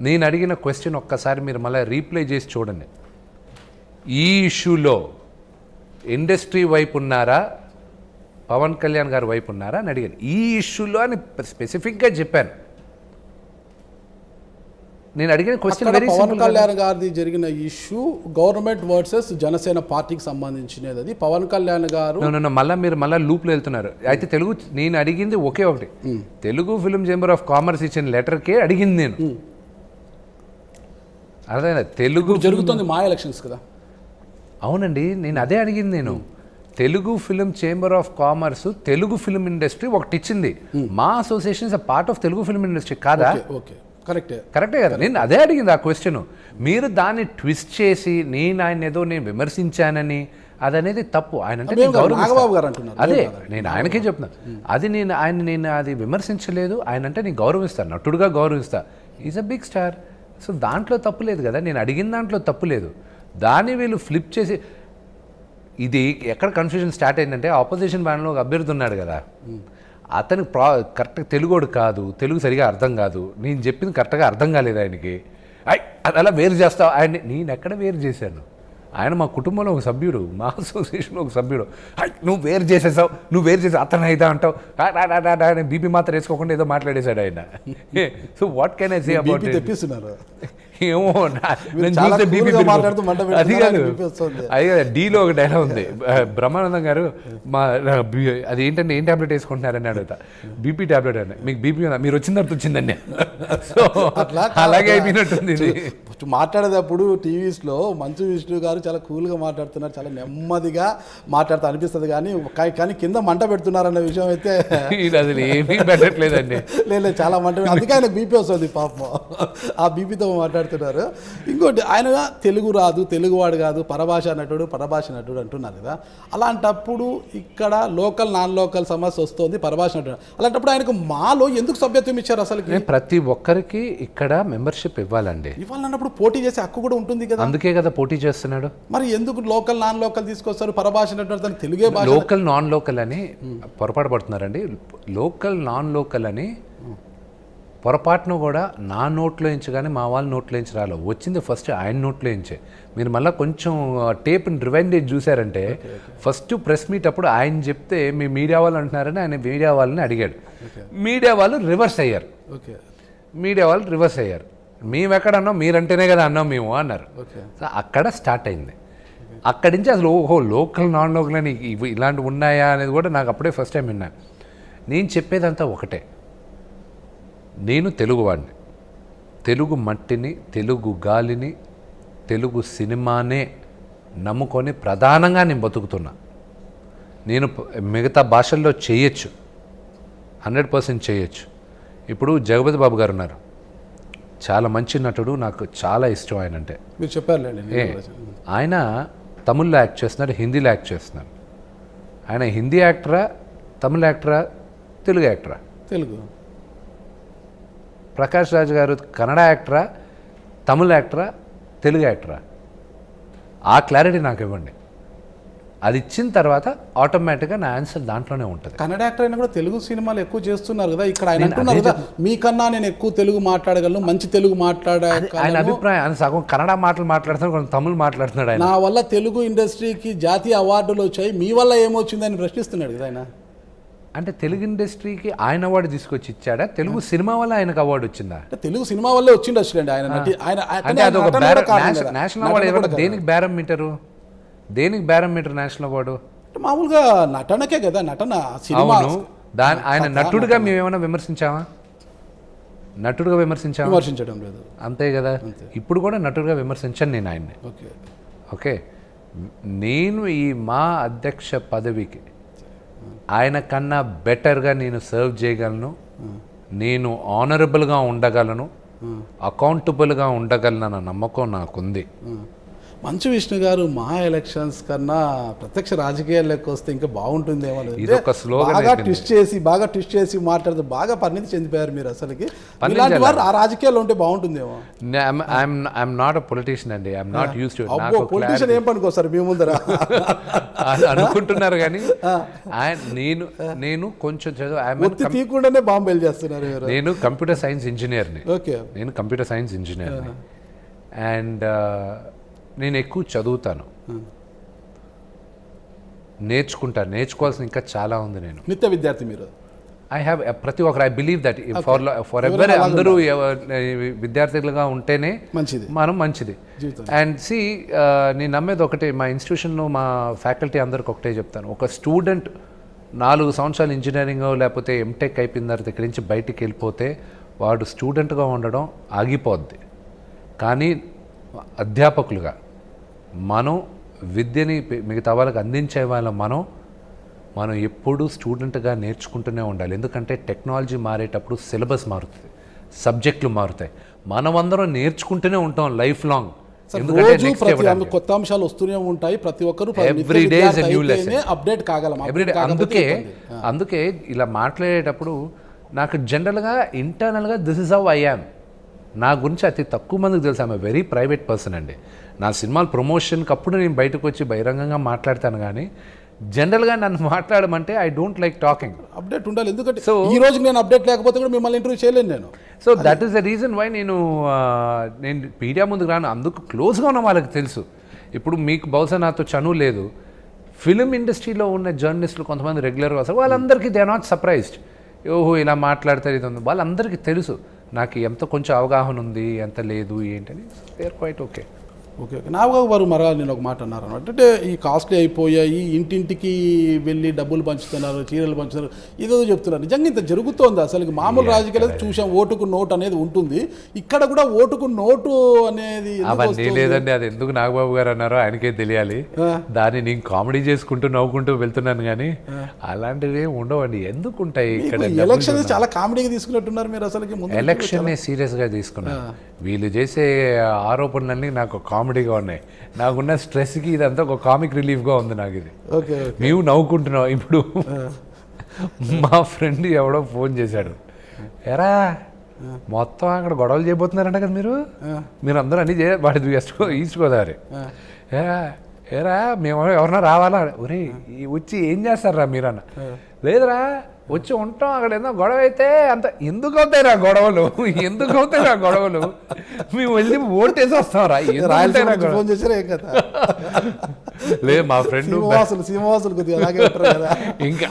నేను అడిగిన క్వశ్చన్ ఒక్కసారి మీరు మళ్ళీ రీప్లై చేసి చూడండి. ఈ ఇష్యూలో ఇండస్ట్రీ వైపు ఉన్నారా, పవన్ కళ్యాణ్ గారి వైపు ఉన్నారా అని అడిగాను. ఈ ఇష్యూలో అని స్పెసిఫిక్గా చెప్పాను. నేను అడిగిన క్వశ్చన్ పవన్ కళ్యాణ్ గారిది జరిగిన ఇష్యూ గవర్నమెంట్ వర్సెస్ జనసేన పార్టీకి సంబంధించినది. అది పవన్ కళ్యాణ్ గారు మళ్ళీ లూప్లో వెళ్తున్నారు. అయితే నేను అడిగింది ఒకే ఒకటి, Telugu film chamber of commerce ఇచ్చిన లెటర్కే అడిగింది నేను. అర్థమైనా? తెలుగు జరుగుతుంది మా ఎలక్షన్స్ కదా. అవునండి, నేను అదే అడిగింది. నేను Telugu film chamber of commerce Telugu film industry ఒకటి ఇచ్చింది. మా association is a part of Telugu film industry కాదా? కరెక్టే కదా. నేను అదే అడిగింది ఆ క్వశ్చన్. మీరు దాన్ని ట్విస్ట్ చేసి నేను విమర్శించానని అదనేది తప్పు. ఆయన అంటే అదే నేను ఆయనకే చెప్తున్నా. అది నేను అది విమర్శించలేదు. ఆయన అంటే నేను గౌరవిస్తాను, నటుడుగా గౌరవిస్తా. Is a big star. So దాంట్లో తప్పు లేదు కదా, నేను అడిగిన దాంట్లో తప్పు లేదు. దాన్ని వీళ్ళు ఫ్లిప్ చేసి, ఇది ఎక్కడ కన్ఫ్యూజన్ స్టార్ట్ అయిందంటే, ఆపోజిషన్ బ్యానర్లో ఒక అభ్యర్థి ఉన్నాడు కదా, అతనికి కరెక్ట్గా తెలుగోడు కాదు, తెలుగు సరిగా అర్థం కాదు, నేను చెప్పింది కరెక్ట్గా అర్థం కాలేదు ఆయనకి. అలా వేరు చేస్తావు ఆయన. నేను ఎక్కడ వేరు చేశాను? ఆయన మా కుటుంబంలో ఒక సభ్యుడు, మా అసోసియేషన్లో ఒక సభ్యుడు. నువ్వు వేరు చేసేసావు, నువ్వు వేరు చేసి అతను అయితే అంటావు, ఆయన బీపీ మాత్రం వేసుకోకుండా ఏదో మాట్లాడేశాడు ఆయన. So what can I say about తెప్పిస్తున్నారు? ఏమో, నేను చూస్తే బీపీ అది కాదు. అది కదా, డీలో ఒక డైలాగ్ ఉంది, బ్రహ్మానందం గారు అది ఏంటంటే ఏం ట్యాబ్లెట్ వేసుకుంటున్నారని అడుగుతా. బీపీ ట్యాబ్లెట్ అని. మీకు బీపీ ఉందా? మీరు వచ్చిన తర్వాత వచ్చిందండి. సో అలాగే అయిపోయినట్టుంది. మాట్లాడేటప్పుడు టీవీస్లో మంచు విష్ణు గారు చాలా కూల్గా మాట్లాడుతున్నారు, చాలా నెమ్మదిగా మాట్లాడుతూ అనిపిస్తుంది, కానీ కింద మంట పెడుతున్నారన్న విషయం అయితే అసలు ఏమీ పెట్టట్లేదండి. లేదు, చాలా మంట. అందుకే ఆయన బీపీ వస్తుంది పాపం, ఆ బీపీతో మాట్లాడుతున్నారు. ఇంకోటి, ఆయన తెలుగు రాదు, తెలుగువాడు కాదు, పరభాష నటుడు అంటున్నారు కదా. అలాంటప్పుడు ఇక్కడ లోకల్ నాన్ లోకల్ సమస్య వస్తుంది, పరభాష నటుడు. అలాంటప్పుడు ఆయనకు మాలో ఎందుకు సభ్యత్వం ఇచ్చారు? అసలు ప్రతి ఒక్కరికి ఇక్కడ మెంబర్షిప్ ఇవ్వాలండి. ఇవ్వాలన్నప్పుడు పోటీ చేసే హక్కు కూడా ఉంటుంది కదా. అందుకే కదా పోటీ చేస్తున్నాడు. మరి ఎందుకు లోకల్ నాన్ లోకల్ తీసుకొస్తారు? పరభాష నటుడు తెలుగే భాష. లోకల్ నాన్ లోకల్ అని పొరపాటు పడుతున్నారండి. లోకల్ నాన్ లోకల్ అని పొరపాటును కూడా నా నోట్లో నుంచి కానీ మా వాళ్ళ నోట్లో నుంచి రాలో, వచ్చింది ఫస్ట్ ఆయన నోట్లో నుంచే. మీరు మళ్ళీ కొంచెం టేప్ని రివైండేజ్ చూసారంటే, ఫస్ట్ ప్రెస్ మీట్ అప్పుడు ఆయన చెప్తే మీ మీడియా వాళ్ళు అంటున్నారని ఆయన మీడియా వాళ్ళని అడిగాడు. మీడియా వాళ్ళు రివర్స్ అయ్యారు. మేము ఎక్కడ అన్నాం, మీరంటేనే కదా అన్నాం మేము అన్నారు. సో అక్కడ స్టార్ట్ అయింది. అక్కడి నుంచి అసలు ఓహో లోకల్ నాన్ లోకల్ అని ఇలాంటివి ఉన్నాయా అనేది కూడా నాకు అప్పుడే ఫస్ట్ టైం విన్నా. నేను చెప్పేదంతా ఒకటే, నేను తెలుగువాడిని, తెలుగు మట్టిని, తెలుగు గాలిని, తెలుగు సినిమానే నమ్ముకొని ప్రధానంగా నేను బతుకుతున్నా. నేను మిగతా భాషల్లో చేయొచ్చు, 100% చేయొచ్చు. ఇప్పుడు జగపతి బాబు గారు ఉన్నారు, చాలా మంచి నటుడు, నాకు చాలా ఇష్టం ఆయన అంటే. మీరు చెప్పారులేండి. ఆయన తమిళ్లో యాక్ట్ చేస్తున్నారు, హిందీలో యాక్ట్ చేస్తున్నారు. ఆయన హిందీ యాక్టరా, తమిళ యాక్టరా, తెలుగు యాక్టరా? తెలుగు. ప్రకాష్ రాజ్ గారు కన్నడ యాక్టరా, తమిళ యాక్టరా, తెలుగు యాక్టరా? ఆ క్లారిటీ నాకు ఇవ్వండి. అది ఇచ్చిన తర్వాత ఆటోమేటిక్గా నా ఆన్సర్ దాంట్లోనే ఉంటుంది. కన్నడ యాక్టర్ అయినా కూడా తెలుగు సినిమాలు ఎక్కువ చేస్తున్నారు కదా. ఇక్కడ ఆయన అంటున్నారు కదా, మీకన్నా నేను ఎక్కువ తెలుగు మాట్లాడగలను, మంచి తెలుగు ఆయన అభిప్రాయం. ఆయన సగం కన్నడ మాటలు మాట్లాడుతున్నాడు, కొంచెం తమిళ్ మాట్లాడుతున్నాడు. ఆయన నా వల్ల తెలుగు ఇండస్ట్రీకి జాతీయ అవార్డులు వచ్చాయి, మీ వల్ల ఏమొచ్చిందని ప్రశ్నిస్తున్నాడు కదా ఆయన. అంటే తెలుగు ఇండస్ట్రీకి ఆయన అవార్డు తీసుకొచ్చి ఇచ్చాడా, తెలుగు సినిమా వల్ల ఆయనకు అవార్డు వచ్చిందా? తెలుగు సినిమా వల్లే వచ్చిండొచ్చు అండి ఆయన. అంటే అదొక నేషనల్ అవార్డు. ఎవరు దేనికి బేరం మీటరు, దేనికి బేరం మీటర్ నేషనల్ అవార్డు? మామూలుగా నటనకే కదా, నటన సినిమా. ఆయన నటుడుగా మేము ఏమైనా విమర్శించామా? నటుడుగా విమర్శించడం లేదు, అంతే కదా. ఇప్పుడు కూడా నటుడుగా విమర్శించాను నేను ఆయన్ని. ఓకే, నేను ఈ మా అధ్యక్ష పదవికి ఆయన కన్నా బెటర్గా నేను సర్వ్ చేయగలను, నేను ఆనరబుల్గా ఉండగలను, అకౌంటబుల్గా ఉండగలనన్న నమ్మకం నాకుంది. మంచు విష్ణు గారు మా ఎలక్షన్స్ కన్నా ప్రత్యక్ష రాజకీయాల్లోకి వస్తే ఇంకా బాగుంటుందేమో. బాగా ట్విస్ట్ చేసి మాట్లాడుతూ బాగా పరిణితి చెందిపోయారు మీరు. అసలుకి ఇలాంటి వారు ఆ రాజకీయాల్లో ఉంటే బాగుంటుందేమో. ఐఎమ్ నాట్ అ పొలిటీషియన్ అండి. I'm not use to. Politician ఏం పనుకోస్తారు మీ ముందర అనుకుంటున్నారు కానీ నేను కొంచెం చదువు తీయకుండానే బాంబేలు చేస్తున్నారు. నేను కంప్యూటర్ సైన్స్ ఇంజనీర్ని. నేను కంప్యూటర్ సైన్స్ ఇంజనీర్ని. అండ్ నేను ఎక్కువ చదువుతాను, నేర్చుకోవాల్సిన ఇంకా చాలా ఉంది. నేను నిత్య విద్యార్థి. మీరు ప్రతి ఒక్కరు I believe that for ever అందరూ విద్యార్థులుగా ఉంటేనే మంచిది, మనం మంచిది. అండ్ నేను నమ్మేది ఒకటే, మా ఇన్స్టిట్యూషన్లో మా ఫ్యాకల్టీ అందరికి ఒకటే చెప్తాను. ఒక స్టూడెంట్ 4 సంవత్సరాలు ఇంజనీరింగ్ లేకపోతే ఎంటెక్ అయిపోయిన తర్వాత ఇక్కడి నుంచి బయటికి వెళ్ళిపోతే వాడు స్టూడెంట్గా ఉండడం ఆగిపోద్ది. కానీ అధ్యాపకులుగా మనం విద్యని మిగతా వాళ్ళకి అందించే వాళ్ళం మనం ఎప్పుడూ స్టూడెంట్గా నేర్చుకుంటూనే ఉండాలి. ఎందుకంటే టెక్నాలజీ మారేటప్పుడు సిలబస్ మారుతుంది, సబ్జెక్టులు మారుతాయి. మనమందరం నేర్చుకుంటూనే ఉంటాం లైఫ్ లాంగ్. ఎందుకంటే కొత్త అంశాలు వస్తూనే ఉంటాయి. ప్రతి ఒక్కరు ఎవ్రీడే న్యూ లెసన్, అప్డేట్ కాగలం. అందుకే ఇలా మాట్లాడేటప్పుడు నాకు జనరల్గా ఇంటర్నల్గా this is how I am. నా గురించి అతి తక్కువ మందికి తెలుసు. ఐఎమ్ వెరీ ప్రైవేట్ పర్సన్ అండి. నా సినిమాల ప్రమోషన్కి అప్పుడు నేను బయటకు వచ్చి బహిరంగంగా మాట్లాడతాను, కానీ జనరల్గా నన్ను మాట్లాడమంటే I don't like talking. Update ఉండాలి, ఎందుకంటే సో ఈ రోజు నేను అప్డేట్ లేకపోతే కూడా మిమ్మల్ని ఇంటర్వ్యూ చేయలేను నేను. So that is the reason why నేను మీడియా ముందుకు రాను. అందుకు క్లోజ్గా ఉన్న వాళ్ళకి తెలుసు. ఇప్పుడు మీకు బహుశా నాతో చనువు లేదు, ఫిలిం ఇండస్ట్రీలో ఉన్న జర్నలిస్టులు కొంతమంది రెగ్యులర్గా వస్తారు. వాళ్ళందరికీ దే ఆర్ నాట్ సర్ప్రైజ్డ్. ఓహో ఇలా మాట్లాడతారు, ఇది ఉంది. వాళ్ళందరికీ తెలుసు నాకు ఎంత కొంచెం అవగాహన ఉంది, ఎంత లేదు ఏంటని. They are quite okay. Nagababu గారు మరలా నేను ఒక మాట అన్నారు అన్నమాట. అంటే ఈ కాస్ట్లీ అయిపోయాయి, ఇంటింటికి వెళ్ళి డబ్బులు పంచుతున్నారు, చీరలు పంచుతున్నారు, ఇదో చెప్తున్నారు. నిజంగా ఇంత జరుగుతోంది అసలు? మామూలు రాజకీయాలు చూసాం, ఓటుకు నోటు అనేది ఉంటుంది, ఇక్కడ కూడా ఓటుకు నోటు అనేది అవన్నీ లేదండి. అది ఎందుకు నాగబాబు గారు అన్నారో ఆయనకే తెలియాలి. దాన్ని నేను కామెడీ చేసుకుంటూ నవ్వుకుంటూ వెళ్తున్నాను, కానీ అలాంటివి ఉండవండి. ఎందుకు ఉంటాయి? ఇక్కడ ఎలక్షన్ చాలా కామెడీగా తీసుకున్నట్టున్నారు మీరు. అసలు ఎలక్షన్ సీరియస్గా తీసుకున్నారు. వీళ్ళు చేసే ఆరోపణలన్నీ నాకు కామెడీగా ఉన్నాయి. నాకున్న స్ట్రెస్కి ఇదంతా ఒక కామిక్ రిలీఫ్గా ఉంది నాకు ఇది. మేము నవ్వుకుంటున్నాం. ఇప్పుడు మా ఫ్రెండ్ ఎవడో ఫోన్ చేశాడు, ఎరా మొత్తం అక్కడ గొడవలు చేయబోతున్నారంట కదా మీరు అందరూ అన్నీ వాడి ఈస్ట్ గోదావరి. ఏరా మేము ఎవరన్నా రావాలా? ఒరే వచ్చి ఏం చేస్తారా మీరు అన్న. లేదురా వచ్చి ఉంటాం, అక్కడ ఏదో గొడవ అయితే అంత ఎందుకు అవుతాయి రా గొడవలు, ఎందుకు అవుతాయి రా గొడవలు, మేము వెళ్ళి ఓటేసి వస్తాం రా. లేదు మా ఫ్రెండ్ ఇంకా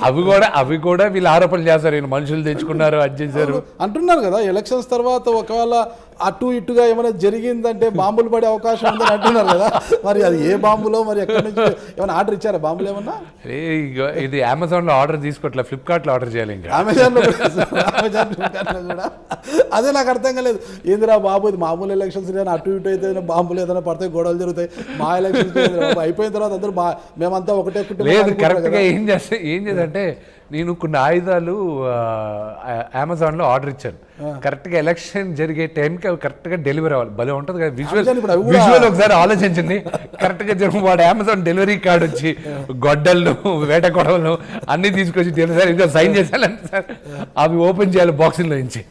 అవి కూడా వీళ్ళు ఆరోపణలు చేస్తారు, వీళ్ళు మనుషులు తెచ్చుకున్నారు, అది చేశారు అంటున్నారు కదా. ఎలక్షన్స్ తర్వాత ఒకవేళ అటు ఇటుగా ఏమైనా జరిగిందంటే బాంబులు పడే అవకాశం ఉందని అంటున్నారు కదా. మరి అది ఏ బాంబులో, మరి ఎక్కడి నుంచి ఏమైనా ఆర్డర్ ఇచ్చారా బాంబులు ఏమన్నా? ఇది అమెజాన్లో ఆర్డర్ తీసుకోవట్లే, ఫ్లిప్కార్ట్లో ఆర్డర్ ఆర్డర్ చేయాలి ఇంకా. అమెజాన్లో కూడా అదే నాకు అర్థం కాలేదు. ఏందిరా బాబు, ఇది మామూలు ఎలక్షన్స్ ఏదైనా అటు ఇటు అయితే బాంబులు ఏదైనా పడతాయి, గొడవలు జరుగుతాయి. మా ఎలక్షన్స్ అయిపోయిన తర్వాత అందరూ మేమంతా ఒకటే లేదు. కరెక్ట్గా ఏం చేద్దంటే నేను కొన్ని ఆయుధాలు అమెజాన్లో ఆర్డర్ ఇచ్చాను. కరెక్ట్గా ఎలక్షన్ జరిగే టైంకి అవి కరెక్ట్గా డెలివరీ అవ్వాలి. భలే ఉంటుంది కదా విజువల్. ఒకసారి ఆలోచించండి. కరెక్ట్గా జరిగి వాడు అమెజాన్ డెలివరీ కార్డు వచ్చి గొడ్డళ్ళు, వేట గొడవలు అన్నీ తీసుకొచ్చి సార్ ఇంకా సైన్ చేశానంటే సార్ అవి ఓపెన్ చేయాలి బాక్సింగ్లో నుంచి.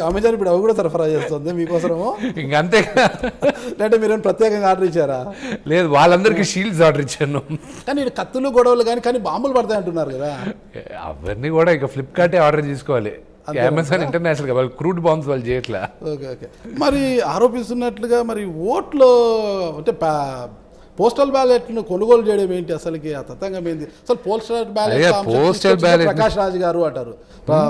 అమెజాన్ ఇప్పుడు అవి కూడా సరఫరా చేస్తుంది మీకోసము. ఇంకంతే. అంటే మీరు ప్రత్యేకంగా ఆర్డర్ ఇచ్చారా? లేదు, వాళ్ళందరికీ షీల్డ్స్ ఆర్డర్ ఇచ్చాను. కానీ కత్తులు గొడవలు కానీ బాంబులు పడతాయి అంటున్నారు కదా. అవన్నీ కూడా ఇక ఫ్లిప్కార్టే ఆర్డర్ చేసుకోవాలి. అమెజాన్ ఇంటర్నేషనల్ వాళ్ళు క్రూడ్ బాంబ్స్ వాళ్ళు చేయట్లా. Okay okay. మరి ఆరోపిస్తున్నట్లుగా మరి ఓట్లు అంటే పోస్టల్ బ్యాలెట్ను కొనుగోలు చేయడం ఏంటి అసలుకి? ఆ తతంగం ఏంటి అసలు? పోస్టల్ బ్యాలెట్ ప్రకాష్ రాజ్ గారు అంటారు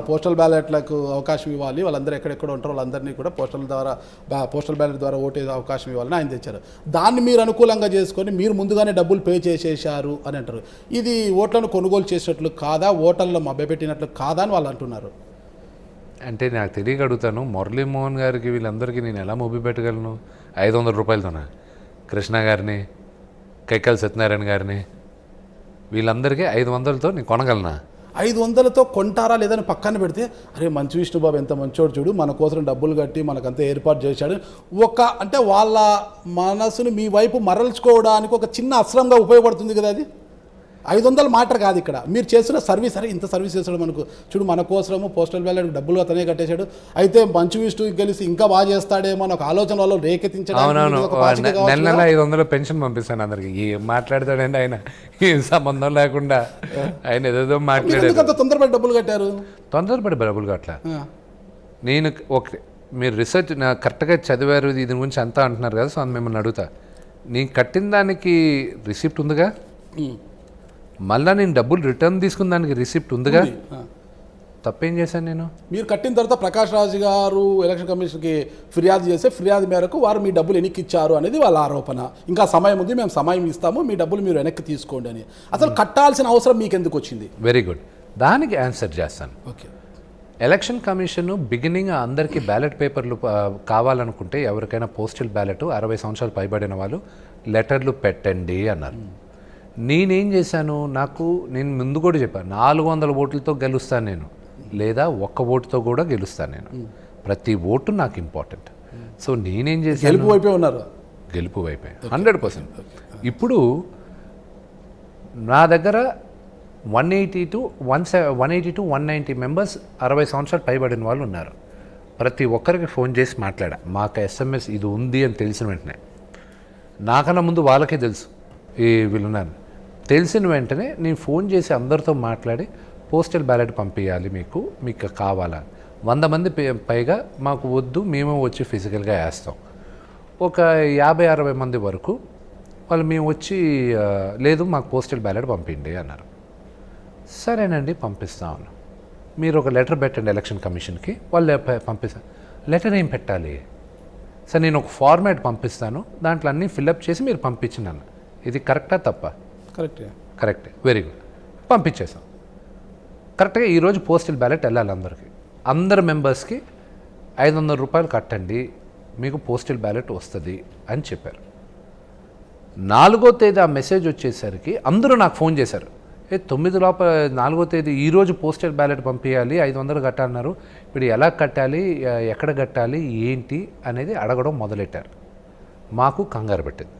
పోస్టల్ బ్యాలెట్లకు అవకాశం ఇవ్వాలి, వాళ్ళందరూ ఎక్కడెక్కడ ఉంటారో వాళ్ళందరినీ కూడా పోస్టల్ బ్యాలెట్ ద్వారా ఓటేసే అవకాశం ఇవ్వాలని ఆయన తెచ్చారు. దాన్ని మీరు అనుకూలంగా చేసుకొని మీరు ముందుగానే డబ్బులు పే చేసేసారు అని అంటారు. ఇది ఓట్లను కొనుగోలు చేసేటట్లు కాదా, ఓటర్లను మభ్యపెట్టినట్లు కాదా అని వాళ్ళు అంటున్నారు. అంటే నాకు తెలియక అడుగుతాను, మురళీమోహన్ గారికి వీళ్ళందరికీ నేను ఎలా మొబ్బి పెట్టగలను? 500 రూపాయలతోనా? కృష్ణ గారిని, కైకాల సత్యనారాయణ గారిని, వీళ్ళందరికీ 500తో నేను కొనగలనా? 500తో కొంటారా లేదని పక్కన పెడితే, అరే మంచి విష్ణుబాబు ఎంత మంచోడు చూడు, మన కోసం డబ్బులు కట్టి మనకంతా ఏర్పాటు చేశాడు, అంటే వాళ్ళ మనసుని మీ వైపు మరల్చుకోవడానికి ఒక చిన్న అస్త్రంగా ఉపయోగపడుతుంది కదా అది. 500 మాట కాదు ఇక్కడ, మీరు చేసిన సర్వీస్. అరే ఇంత సర్వీస్ చేస్తాడు మనకు, చూడు మన కోసము పోస్టల్ బ్యాలెట్ డబ్బులు అతనే కట్టేశాడు, అయితే మంచు విష్ణు గెలిచి ఇంకా బాగా చేస్తాడేమో అని ఒక ఆలోచన వాళ్ళు రేకెత్తించడానికి. నెల 500 పెన్షన్ పంపిస్తాను అందరికి. ఏం మాట్లాడతాడండి ఆయన, ఏం సంబంధం లేకుండా ఆయన ఏదేదో మాట్లాడారు. తొందరపడి డబ్బులు కట్టారు. తొందరపడి డబ్బులు కట్టలా. నేను ఓకే, మీరు రీసెర్చ్ కరెక్ట్గా చదివారు దీని గురించి అంతా అంటున్నారు కదా, సో అది మిమ్మల్ని అడుగుతా. నేను కట్టిన దానికి రిసిప్ట్ ఉందిగా, మళ్ళీ నేను డబ్బులు రిటర్న్ తీసుకున్న దానికి రిసిప్ట్ ఉందిగా, తప్పేం చేశాను నేను? మీరు కట్టిన తర్వాత ప్రకాష్ రాజ్ గారు ఎలక్షన్ కమిషన్కి ఫిర్యాదు చేస్తే ఫిర్యాదు మేరకు వారు మీ డబ్బులు వెనక్కి ఇచ్చారు అనేది వాళ్ళ ఆరోపణ. ఇంకా సమయం ఉంది, మేము సమయం ఇస్తాము, మీ డబ్బులు మీరు వెనక్కి తీసుకోండి అని. అసలు కట్టాల్సిన అవసరం మీకు ఎందుకు వచ్చింది? వెరీ గుడ్, దానికి ఆన్సర్ చేస్తాను. ఓకే. ఎలక్షన్ కమిషన్ బిగినింగ్ అందరికీ బ్యాలెట్ పేపర్లు కావాలనుకుంటే ఎవరికైనా పోస్టల్ బ్యాలెట్ 60 సంవత్సరాలు పైబడిన వాళ్ళు లెటర్లు పెట్టండి అన్నారు. నేనేం చేశాను, నేను ముందు కూడా చెప్పాను, 400 ఓట్లతో గెలుస్తాను నేను, లేదా 1 ఓటుతో కూడా గెలుస్తాను నేను. ప్రతి ఓటు నాకు ఇంపార్టెంట్. సో నేనేం చేశాను, గెలుపు వైపే ఉన్నారు, గెలుపు వైపే 100%. ఇప్పుడు నా దగ్గర 180 to 190 మెంబర్స్ 60 సంవత్సరాలు పైబడిన వాళ్ళు ఉన్నారు. ప్రతి ఒక్కరికి ఫోన్ చేసి మాట్లాడా. మాకు SMS ఇది ఉంది అని తెలిసిన వెంటనే, నాకన్నా ముందు వాళ్ళకే తెలుసు వీళ్ళున్నారు. తెలిసిన వెంటనే నేను ఫోన్ చేసి అందరితో మాట్లాడి పోస్టల్ బ్యాలెట్ పంపించాలి, మీకు కావాలా? 100 మంది పైగా మాకు వద్దు, మేము వచ్చి ఫిజికల్గా వేస్తాం. ఒక 50-60 మంది వరకు వాళ్ళు మేము వచ్చి లేదు మాకు పోస్టల్ బ్యాలెట్ పంపిండి అన్నారు. సరేనండి పంపిస్తాను, మీరు ఒక లెటర్ పెట్టండి ఎలక్షన్ కమిషన్కి, వాళ్ళు పంపిస్తాను. లెటర్ ఏం పెట్టాలి? సరే నేను ఒక ఫార్మాట్ పంపిస్తాను, దాంట్లో అన్నీ ఫిల్అప్ చేసి మీరు పంపించినాను. ఇది కరెక్టా తప్ప? కరెక్టే. వెరీ గుడ్, పంపించేసాం. కరెక్ట్గా ఈరోజు పోస్టల్ బ్యాలెట్ వెళ్ళాలి అందరి మెంబర్స్కి 500 రూపాయలు కట్టండి, మీకు పోస్టల్ బ్యాలెట్ వస్తుంది అని చెప్పారు. 4వ తేదీ ఆ మెసేజ్ వచ్చేసరికి అందరూ నాకు ఫోన్ చేశారు, 9 లోపల 4వ తేదీ ఈరోజు పోస్టల్ బ్యాలెట్ పంపించాలి, 500 కట్టాలన్నారు, ఇప్పుడు ఎలా కట్టాలి, ఎక్కడ కట్టాలి, ఏంటి అనేది అడగడం మొదలెట్టారు. మాకు కంగారు పెట్టింది.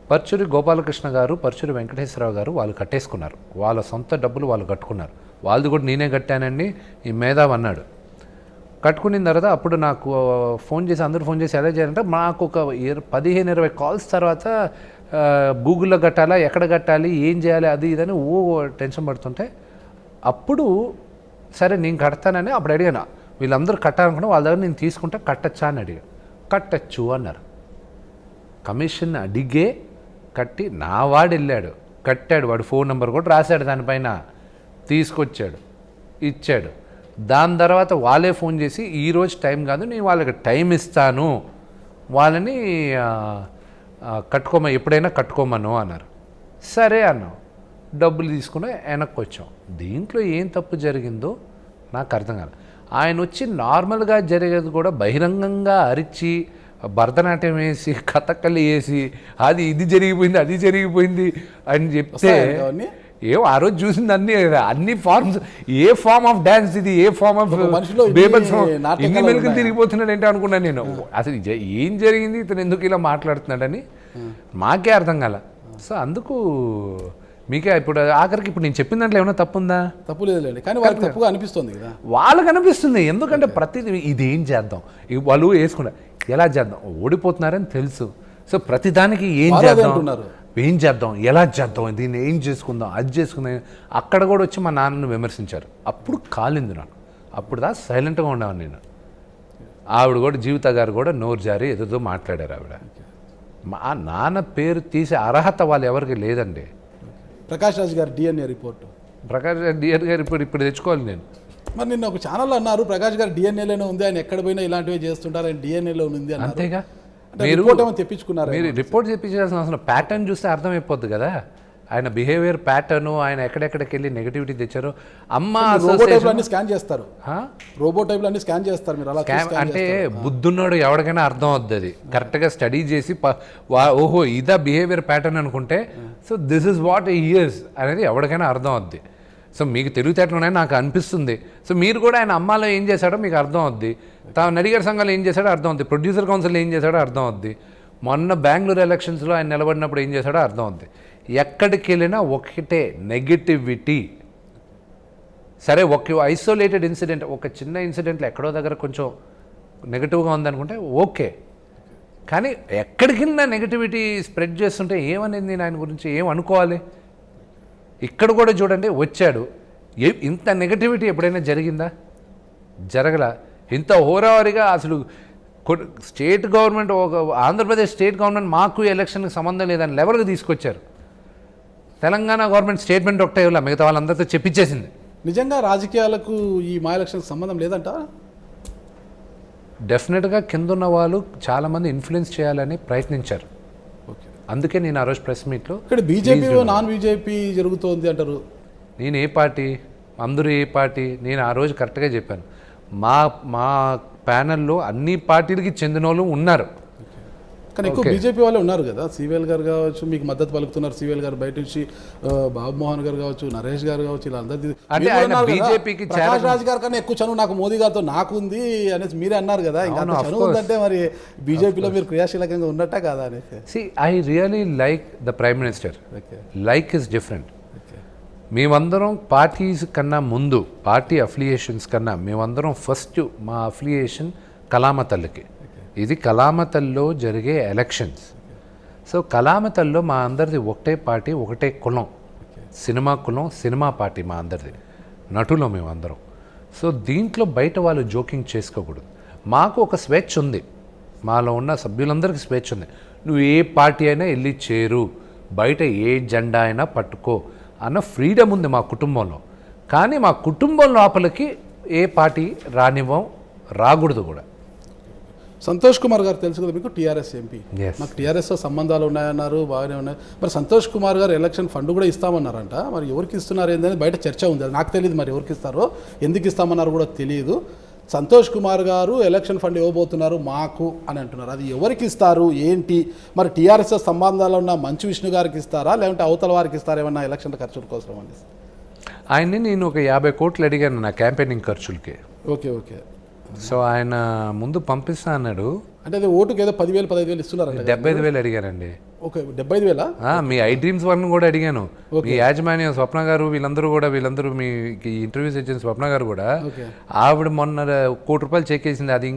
పర్చూరి గోపాలకృష్ణ గారు, పర్చూరి వెంకటేశ్వరరావు గారు వాళ్ళు కట్టేసుకున్నారు, వాళ్ళ సొంత డబ్బులు వాళ్ళు కట్టుకున్నారు. వాళ్ళది కూడా నేనే కట్టానండి ఈ మేధావ్ అన్నాడు. కట్టుకున్న తర్వాత అప్పుడు నాకు అందరూ ఫోన్ చేసి ఎలా చేయాలంటే, మాకు ఒక 15-20 కాల్స్ తర్వాత గూగుల్లో కట్టాలా, ఎక్కడ కట్టాలి, ఏం చేయాలి, అది ఇదని టెన్షన్ పడుతుంటే, అప్పుడు సరే నేను కడతానని అప్పుడు అడిగాను. వీళ్ళందరూ కట్టాలనుకున్నా వాళ్ళ దగ్గర నేను తీసుకుంటా, కట్టచ్చా అని అడిగాను. కట్టచ్చు అన్నారు. కమిషన్ అడిగే కట్టి నా వాడు వెళ్ళాడు, కట్టాడు, వాడు ఫోన్ నెంబర్ కూడా రాశాడు దానిపైన, తీసుకొచ్చాడు, ఇచ్చాడు. దాని తర్వాత వాళ్ళే ఫోన్ చేసి ఈరోజు టైం కాదు, నేను వాళ్ళకి టైం ఇస్తాను, వాళ్ళని ఎప్పుడైనా కట్టుకోమను అన్నారు. సరే అన్నాం. డబ్బులు తీసుకుని వెనక్కి వచ్చాం. దీంట్లో ఏం తప్పు జరిగిందో నాకు అర్థం కాదు. ఆయన వచ్చి నార్మల్గా జరిగేది కూడా బహిరంగంగా అరిచి భరతనాట్యం వేసి కథక్కలి వేసి ఇది జరిగిపోయింది అని చెప్తే ఆ రోజు చూసింది అన్ని forms, a form of dance ఇది, ఏ ఫార్మ్ ఆఫ్ బేబల్స్, ఇన్ని మెలుకులు తిరిగిపోతున్నాడు ఏంటో అనుకున్నాను నేను. అసలు ఏం జరిగింది, ఇతను ఎందుకు ఇలా మాట్లాడుతున్నాడని మాకే అర్థం కాల. సో అందుకు మీకే ఇప్పుడు ఆఖరికి ఇప్పుడు నేను చెప్పిన దాంట్లో ఏమైనా తప్పు ఉందా? తప్పు లేదులేండి, కానీ వాళ్ళకి తప్పుగా అనిపిస్తుంది కదా. వాళ్ళకి అనిపిస్తుంది, ఎందుకంటే ప్రతిదీ ఇదేం చేద్దాం, వాళ్ళు వేసుకున్నారు ఎలా చేద్దాం, ఓడిపోతున్నారని తెలుసు. సో ప్రతిదానికి ఏం చేద్దాం, ఎలా చేద్దాం, దీన్ని ఏం చేసుకుందాం, అది చేసుకుందాం. అక్కడ కూడా వచ్చి మా నాన్నను విమర్శించారు. అప్పుడు కాలింది నాకు. అప్పుడు దా సైలెంట్గా ఉండేవాను నేను. ఆవిడ కూడా, జీవిత గారు కూడా నోరు జారి ఏదో మాట్లాడారు. ఆవిడ మా నాన్న పేరు తీసే అర్హత వాళ్ళు ఎవరికి లేదండి. ప్రకాష్ రాజ్ గారు DNA report, Prakash Raj DNA report ఇప్పుడు తెచ్చుకోవాలి నేను. మరి నిన్న ఒక ఛానల్లో అన్నారు ప్రకాష్ గారు డిఎన్ఏలోనే ఉంది, ఆయన ఎక్కడ పోయినా ఇలాంటివి చేస్తుంటారు, ఆయన డిఎన్ఏలో ఉంది అన్నారు. అంతేగా, మీరు తెప్పించుకున్నారు. మీరు రిపోర్ట్ తెప్పించాల్సిన అవసరం, ప్యాటర్న్ చూస్తే అర్థమైపోద్ది కదా ఆయన బిహేవియర్ ప్యాటర్న్, ఆయన ఎక్కడెక్కడికి వెళ్ళి నెగిటివిటీ తెచ్చారో. అమ్మ స్కాన్ చేస్తారు, రోబో టైప్లో అన్ని స్కాన్ చేస్తారు. మీరు అలా అంటే బుద్ధున్నాడు ఎవరికైనా అర్థం అవుద్ది. అది కరెక్ట్గా స్టడీ చేసి ఓహో ఇదా బిహేవియర్ ప్యాటర్న్ అనుకుంటే, so this is what years అనేది ఎవరికైనా అర్థం అవుద్ది. సో మీకు తెలివితేటలు ఉన్నాయని నాకు అనిపిస్తుంది. సో మీరు కూడా ఆయన అమ్మాలో ఏం చేశాడో మీకు అర్థం అవుద్ది, నడిగర్ సంఘాలు ఏం చేశాడో అర్థం అవుద్ది, ప్రొడ్యూసర్ కౌన్సిల్ ఏం చేశాడో అర్థం అవుద్ది, మొన్న బెంగళూరు ఎలక్షన్స్లో ఆయన నిలబడినప్పుడు ఏం చేశాడో అర్థం అవుద్ది. ఎక్కడికి వెళ్ళినా ఒకటే నెగిటివిటీ. సరే ఒక ఐసోలేటెడ్ ఇన్సిడెంట్, ఒక చిన్న ఇన్సిడెంట్లో ఎక్కడో దగ్గర కొంచెం నెగిటివ్గా ఉందనుకుంటే ఓకే, కానీ ఎక్కడికి వెళ్ళినా నెగిటివిటీ స్ప్రెడ్ చేస్తుంటే ఏమనేది నేను ఆయన గురించి ఏం అనుకోవాలి? ఇక్కడ కూడా చూడండి, వచ్చాడు, ఇంత నెగటివిటీ ఎప్పుడైనా జరిగిందా? జరగల. ఇంత హోరావరిగా అసలు స్టేట్ గవర్నమెంట్, ఒక ఆంధ్రప్రదేశ్ స్టేట్ గవర్నమెంట్ మాకు ఎలక్షన్కి సంబంధం లేదని లెవెల్కి తీసుకొచ్చారు. తెలంగాణ గవర్నమెంట్ స్టేట్మెంట్ ఒకటే ఇవ్వాలి, మిగతా వాళ్ళందరితో చెప్పించేసింది. నిజంగా రాజకీయాలకు ఈ మా ఎలక్షన్కి సంబంధం లేదంట. డెఫినెట్గా కిందున్న వాళ్ళు చాలామంది ఇన్ఫ్లుయెన్స్ చేయాలని ప్రయత్నించారు. అందుకే నేను ఆ రోజు ప్రెస్ మీట్లో ఇక్కడ బీజేపీ నాన్ బీజేపీ జరుగుతోంది అంటారు. నేను ఏ పార్టీ, అందరూ ఏ పార్టీ, నేను ఆ రోజు కరెక్ట్గా చెప్పాను. మా ప్యానెల్లో అన్ని పార్టీలకి చెందిన వాళ్ళు ఉన్నారు, కానీ ఎక్కువ బీజేపీ వాళ్ళే ఉన్నారు కదా. సివిఎల్ గారు కావచ్చు మీకు మద్దతు పలుకుతున్నారు, సివిఎల్ గారు బయట నుంచి, బాబు మోహన్ గారు కావచ్చు, నరేష్ గారు కావచ్చు, ఇలా అందరికీ. బీజేపీకి ప్రకాష్ రాజ్ గారు కన్నా ఎక్కువ చనువు నాకు మోదీ గారితో నాకు ఉంది అనేసి మీరే అన్నారు కదా. ఇంకా చనువు ఉందంటే మరి బీజేపీలో మీరు క్రియాశీలకంగా ఉన్నట్ట కాదా అనేసి. I really like the prime minister. Like is different. మేమందరం పార్టీస్ కన్నా ముందు, పార్టీ అఫిలియేషన్స్ కన్నా మేమందరం ఫస్ట్ మా అఫిలియేషన్ కళామతల్లికి. ఇది కళామతల్లో జరిగే ఎలక్షన్స్. సో కళామతల్లో మా అందరిది ఒకటే పార్టీ, ఒకటే కులం, సినిమా కులం, సినిమా పార్టీ మా అందరిది, నటులు మేమందరం. సో దీంట్లో బయట వాళ్ళు జోకింగ్ చేసుకోకూడదు. మాకు ఒక స్వేచ్ఛ ఉంది, మాలో ఉన్న సభ్యులందరికీ స్వేచ్ఛ ఉంది. నువ్వు ఏ పార్టీ అయినా వెళ్ళి చేరు, బయట ఏ జెండా అయినా పట్టుకో అన్న ఫ్రీడమ్ ఉంది మా కుటుంబంలో. కానీ మా కుటుంబం లోపలికి ఏ పార్టీ రానివ్వం, రాకూడదు కూడా. సంతోష్ కుమార్ గారు తెలుసు కదా మీకు, టీఆర్ఎస్ ఎంపీ. మాకు టీఆర్ఎస్తో సంబంధాలు ఉన్నాయన్నారు, బాగానే ఉన్నాయి. మరి సంతోష్ కుమార్ గారు ఎలక్షన్ ఫండ్ కూడా ఇస్తామన్నారంట. మరి ఎవరికి ఇస్తున్నారు ఏంటనేది బయట చర్చ ఉంది, అది నాకు తెలియదు. మరి ఎవరికి ఇస్తారో, ఎందుకు ఇస్తామన్నారు కూడా తెలియదు. సంతోష్ కుమార్ గారు ఎలక్షన్ ఫండ్ ఇవ్వబోతున్నారు మాకు అని అంటున్నారు. అది ఎవరికి ఇస్తారు ఏంటి? మరి టీఆర్ఎస్తో సంబంధాలు ఉన్న మంచు విష్ణు గారికి ఇస్తారా, లేదంటే అవతల వారికి ఇస్తారా ఏమన్నా ఎలక్షన్ ఖర్చుల కోసం అని? ఆయన్ని నేను ఒక 50 కోట్లు అడిగాను నా క్యాంపెయినింగ్ ఖర్చులకి. ఓకే. సో ఆయన ముందు పంపిస్తా అన్నాడు. అంటే అది ఓటుకి ఏదో 10,000 15,000 ఇస్తున్నారు. 75,000 అడిగానండి. ఓకే, 75,000. మీ ఐ డ్రీమ్స్ వాళ్ళని కూడా అడిగాను. మీ యాజమాన్యం స్వప్న గారు, వీళ్ళందరూ మీ ఇంటర్వ్యూస్ ఇచ్చిన స్వప్న గారు కూడా, ఆవిడ మొన్న ₹1 కోటి చెక్ వేసింది. అది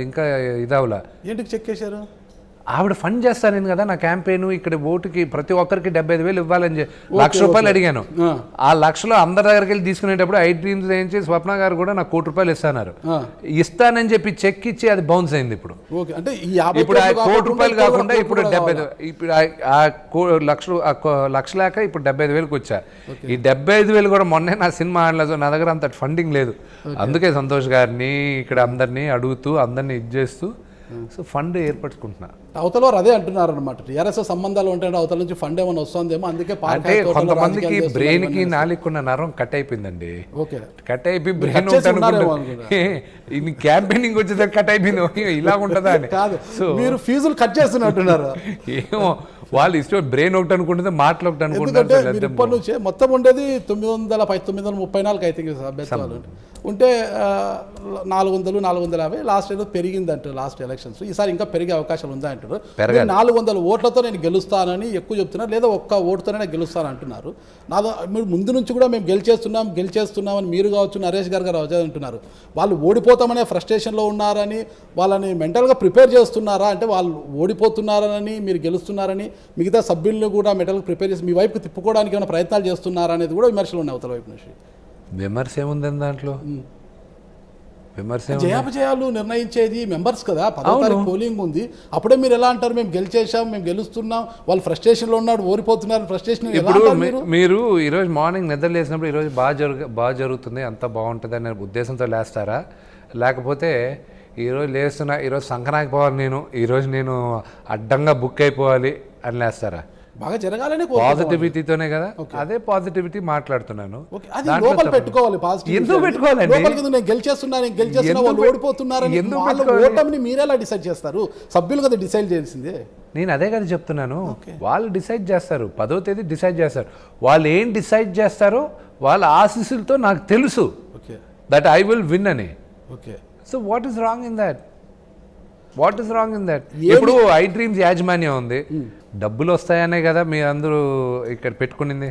ఇంకా ఇదవలా. ఏంటికి చెక్ చేశారు? ఆవిడ ఫండ్ చేస్తాను కదా నా క్యాంపెయిన్, ఇక్కడ ఓటుకి ప్రతి ఒక్కరికి 75,000 ఇవ్వాలని ₹1,00,000 అడిగాను. ఆ లక్షలో అందరి దగ్గరికి వెళ్ళి తీసుకునేటప్పుడు ఐ డ్రీమ్స్ ఏంచి స్వప్న గారు కూడా నాకు ₹1 ఇస్తున్నారు. ఇస్తానని చెప్పి చెక్ ఇచ్చి అది బౌన్స్ అయింది. ఇప్పుడు ఇప్పుడు ఆ ₹1 కాకుండా ఇప్పుడు 75, ఇప్పుడు లక్ష లేక ఇప్పుడు 75,000కి వచ్చా. ఈ 75,000 కూడా మొన్నే నా సినిమా ఆడలేదు, నా దగ్గర అంత ఫండింగ్ లేదు. అందుకే సంతోష్ గారిని ఇక్కడ అందరినీ అడుగుతూ అందరినీ చేస్తూ సో ఫండ్ ఏర్పరచుకుంటున్నా. అవతల వారు అదే అంటున్నారు అనమాట, టీఆర్ఎస్ సంబంధాలు ఉంటాయంటే అవతల నుంచి ఫండ్ ఏమైనా వస్తుందేమో, అందుకే అంటే కొంతమందికి బ్రెయిన్ కి నాలుగున్న నరం కట్ అయిపోయిందండి. ఓకే, కట్ అయిపోయి బ్రెయిన్ ఇది క్యాంపెయినింగ్ వచ్చేసరికి కట్ అయిపోయింది, ఇలా ఉంటుందా అని కాదు. సో మీరు ఫీజులు కట్ చేస్తున్నట్టున్నారు. ఏమో వాళ్ళు ఇష్టం, బ్రెయిన్ ఒకటి అనుకుంటుంది, మాటలు ఒకటి అనుకుంటున్నారు. ఇప్పటి నుంచే మొత్తం ఉండేది 934 అయితే అభ్యర్థులు ఉంటే 450 లాస్ట్ ఏదో పెరిగింది అంటారు లాస్ట్ ఎలక్షన్స్. ఈసారి ఇంకా పెరిగే అవకాశాలు ఉందా అంటారు. 400 ఓట్లతో నేను గెలుస్తానని ఎక్కువ చెప్తున్నారు, లేదా ఒక్క ఓటుతోనే గెలుస్తాను అంటున్నారు. మీరు ముందు నుంచి కూడా మేము గెలిచేస్తున్నామని మీరు కావచ్చు, నరేష్ గారు కావచ్చు అంటున్నారు. వాళ్ళు ఓడిపోతామనే ఫ్రస్ట్రేషన్లో ఉన్నారని వాళ్ళని మెంటల్గా ప్రిపేర్ చేస్తున్నారా, అంటే వాళ్ళు ఓడిపోతున్నారని మీరు గెలుస్తున్నారని మిగతా సభ్యులను కూడా మెంటల్గా ప్రిపేర్ చేసి మీ వైపుకి తిప్పుకోవడానికి ఏమైనా ప్రయత్నాలు చేస్తున్నారా అనేది కూడా విమర్శలు ఉన్నాయి అవతల వైపు నుంచి. విమర్శ ఏముందని దాంట్లో? విమర్శ జయాపజయాలు నిర్ణయించేది మెంబర్స్ కదా. 10వ తారీఖు పోలింగ్ ఉంది, అప్పుడే మీరు ఎలా అంటారు మేము గెలిచేసాం, మేము గెలుస్తున్నాం, వాళ్ళు ఫ్రస్ట్రేషన్లో ఉన్నాడు, ఓడిపోతున్నారు, ఫ్రస్ట్రేషన్. ఇప్పుడు మీరు ఈరోజు మార్నింగ్ నిద్ర లేసినప్పుడు ఈరోజు బాగా జరుగుతుంది, అంత బాగుంటుంది అనే ఉద్దేశంతో లేస్తారా, లేకపోతే ఈరోజు లేస్తున్నా, ఈరోజు సంకనాకి పోవాలి, ఈరోజు నేను అడ్డంగా బుక్ అయిపోవాలి అని లేస్తారా? బాగా జరగాలని పాజిటివిటీతోనే కదా. అదే పాజిటివిటీ మాట్లాడుతున్నాను. పెట్టుకోవాలి. ఎందుకు పెట్టుకోవాలండి? నేను గెలిచేస్తున్నా వాళ్ళు ఓడిపోతున్నారని ఓటమిని మీరేలా డిసైడ్ చేస్తారు? సభ్యులు కదా డిసైడ్ చేయాల్సిందే. నేను అదే కదా చెప్తున్నాను, వాళ్ళు డిసైడ్ చేస్తారు, 10వ తేదీ డిసైడ్ చేస్తారు. వాళ్ళు ఏం డిసైడ్ చేస్తారో వాళ్ళ ఆశీస్సులతో నాకు తెలుసు దట్ ఐ విల్ విన్ అని. So what is wrong in that? ఇప్పుడు ఐ డ్రీమ్స్ యాజమాన్యం ఉంది, డబ్బులు వస్తాయనే కదా మీ అందరూ ఇక్కడ పెట్టుకునింది,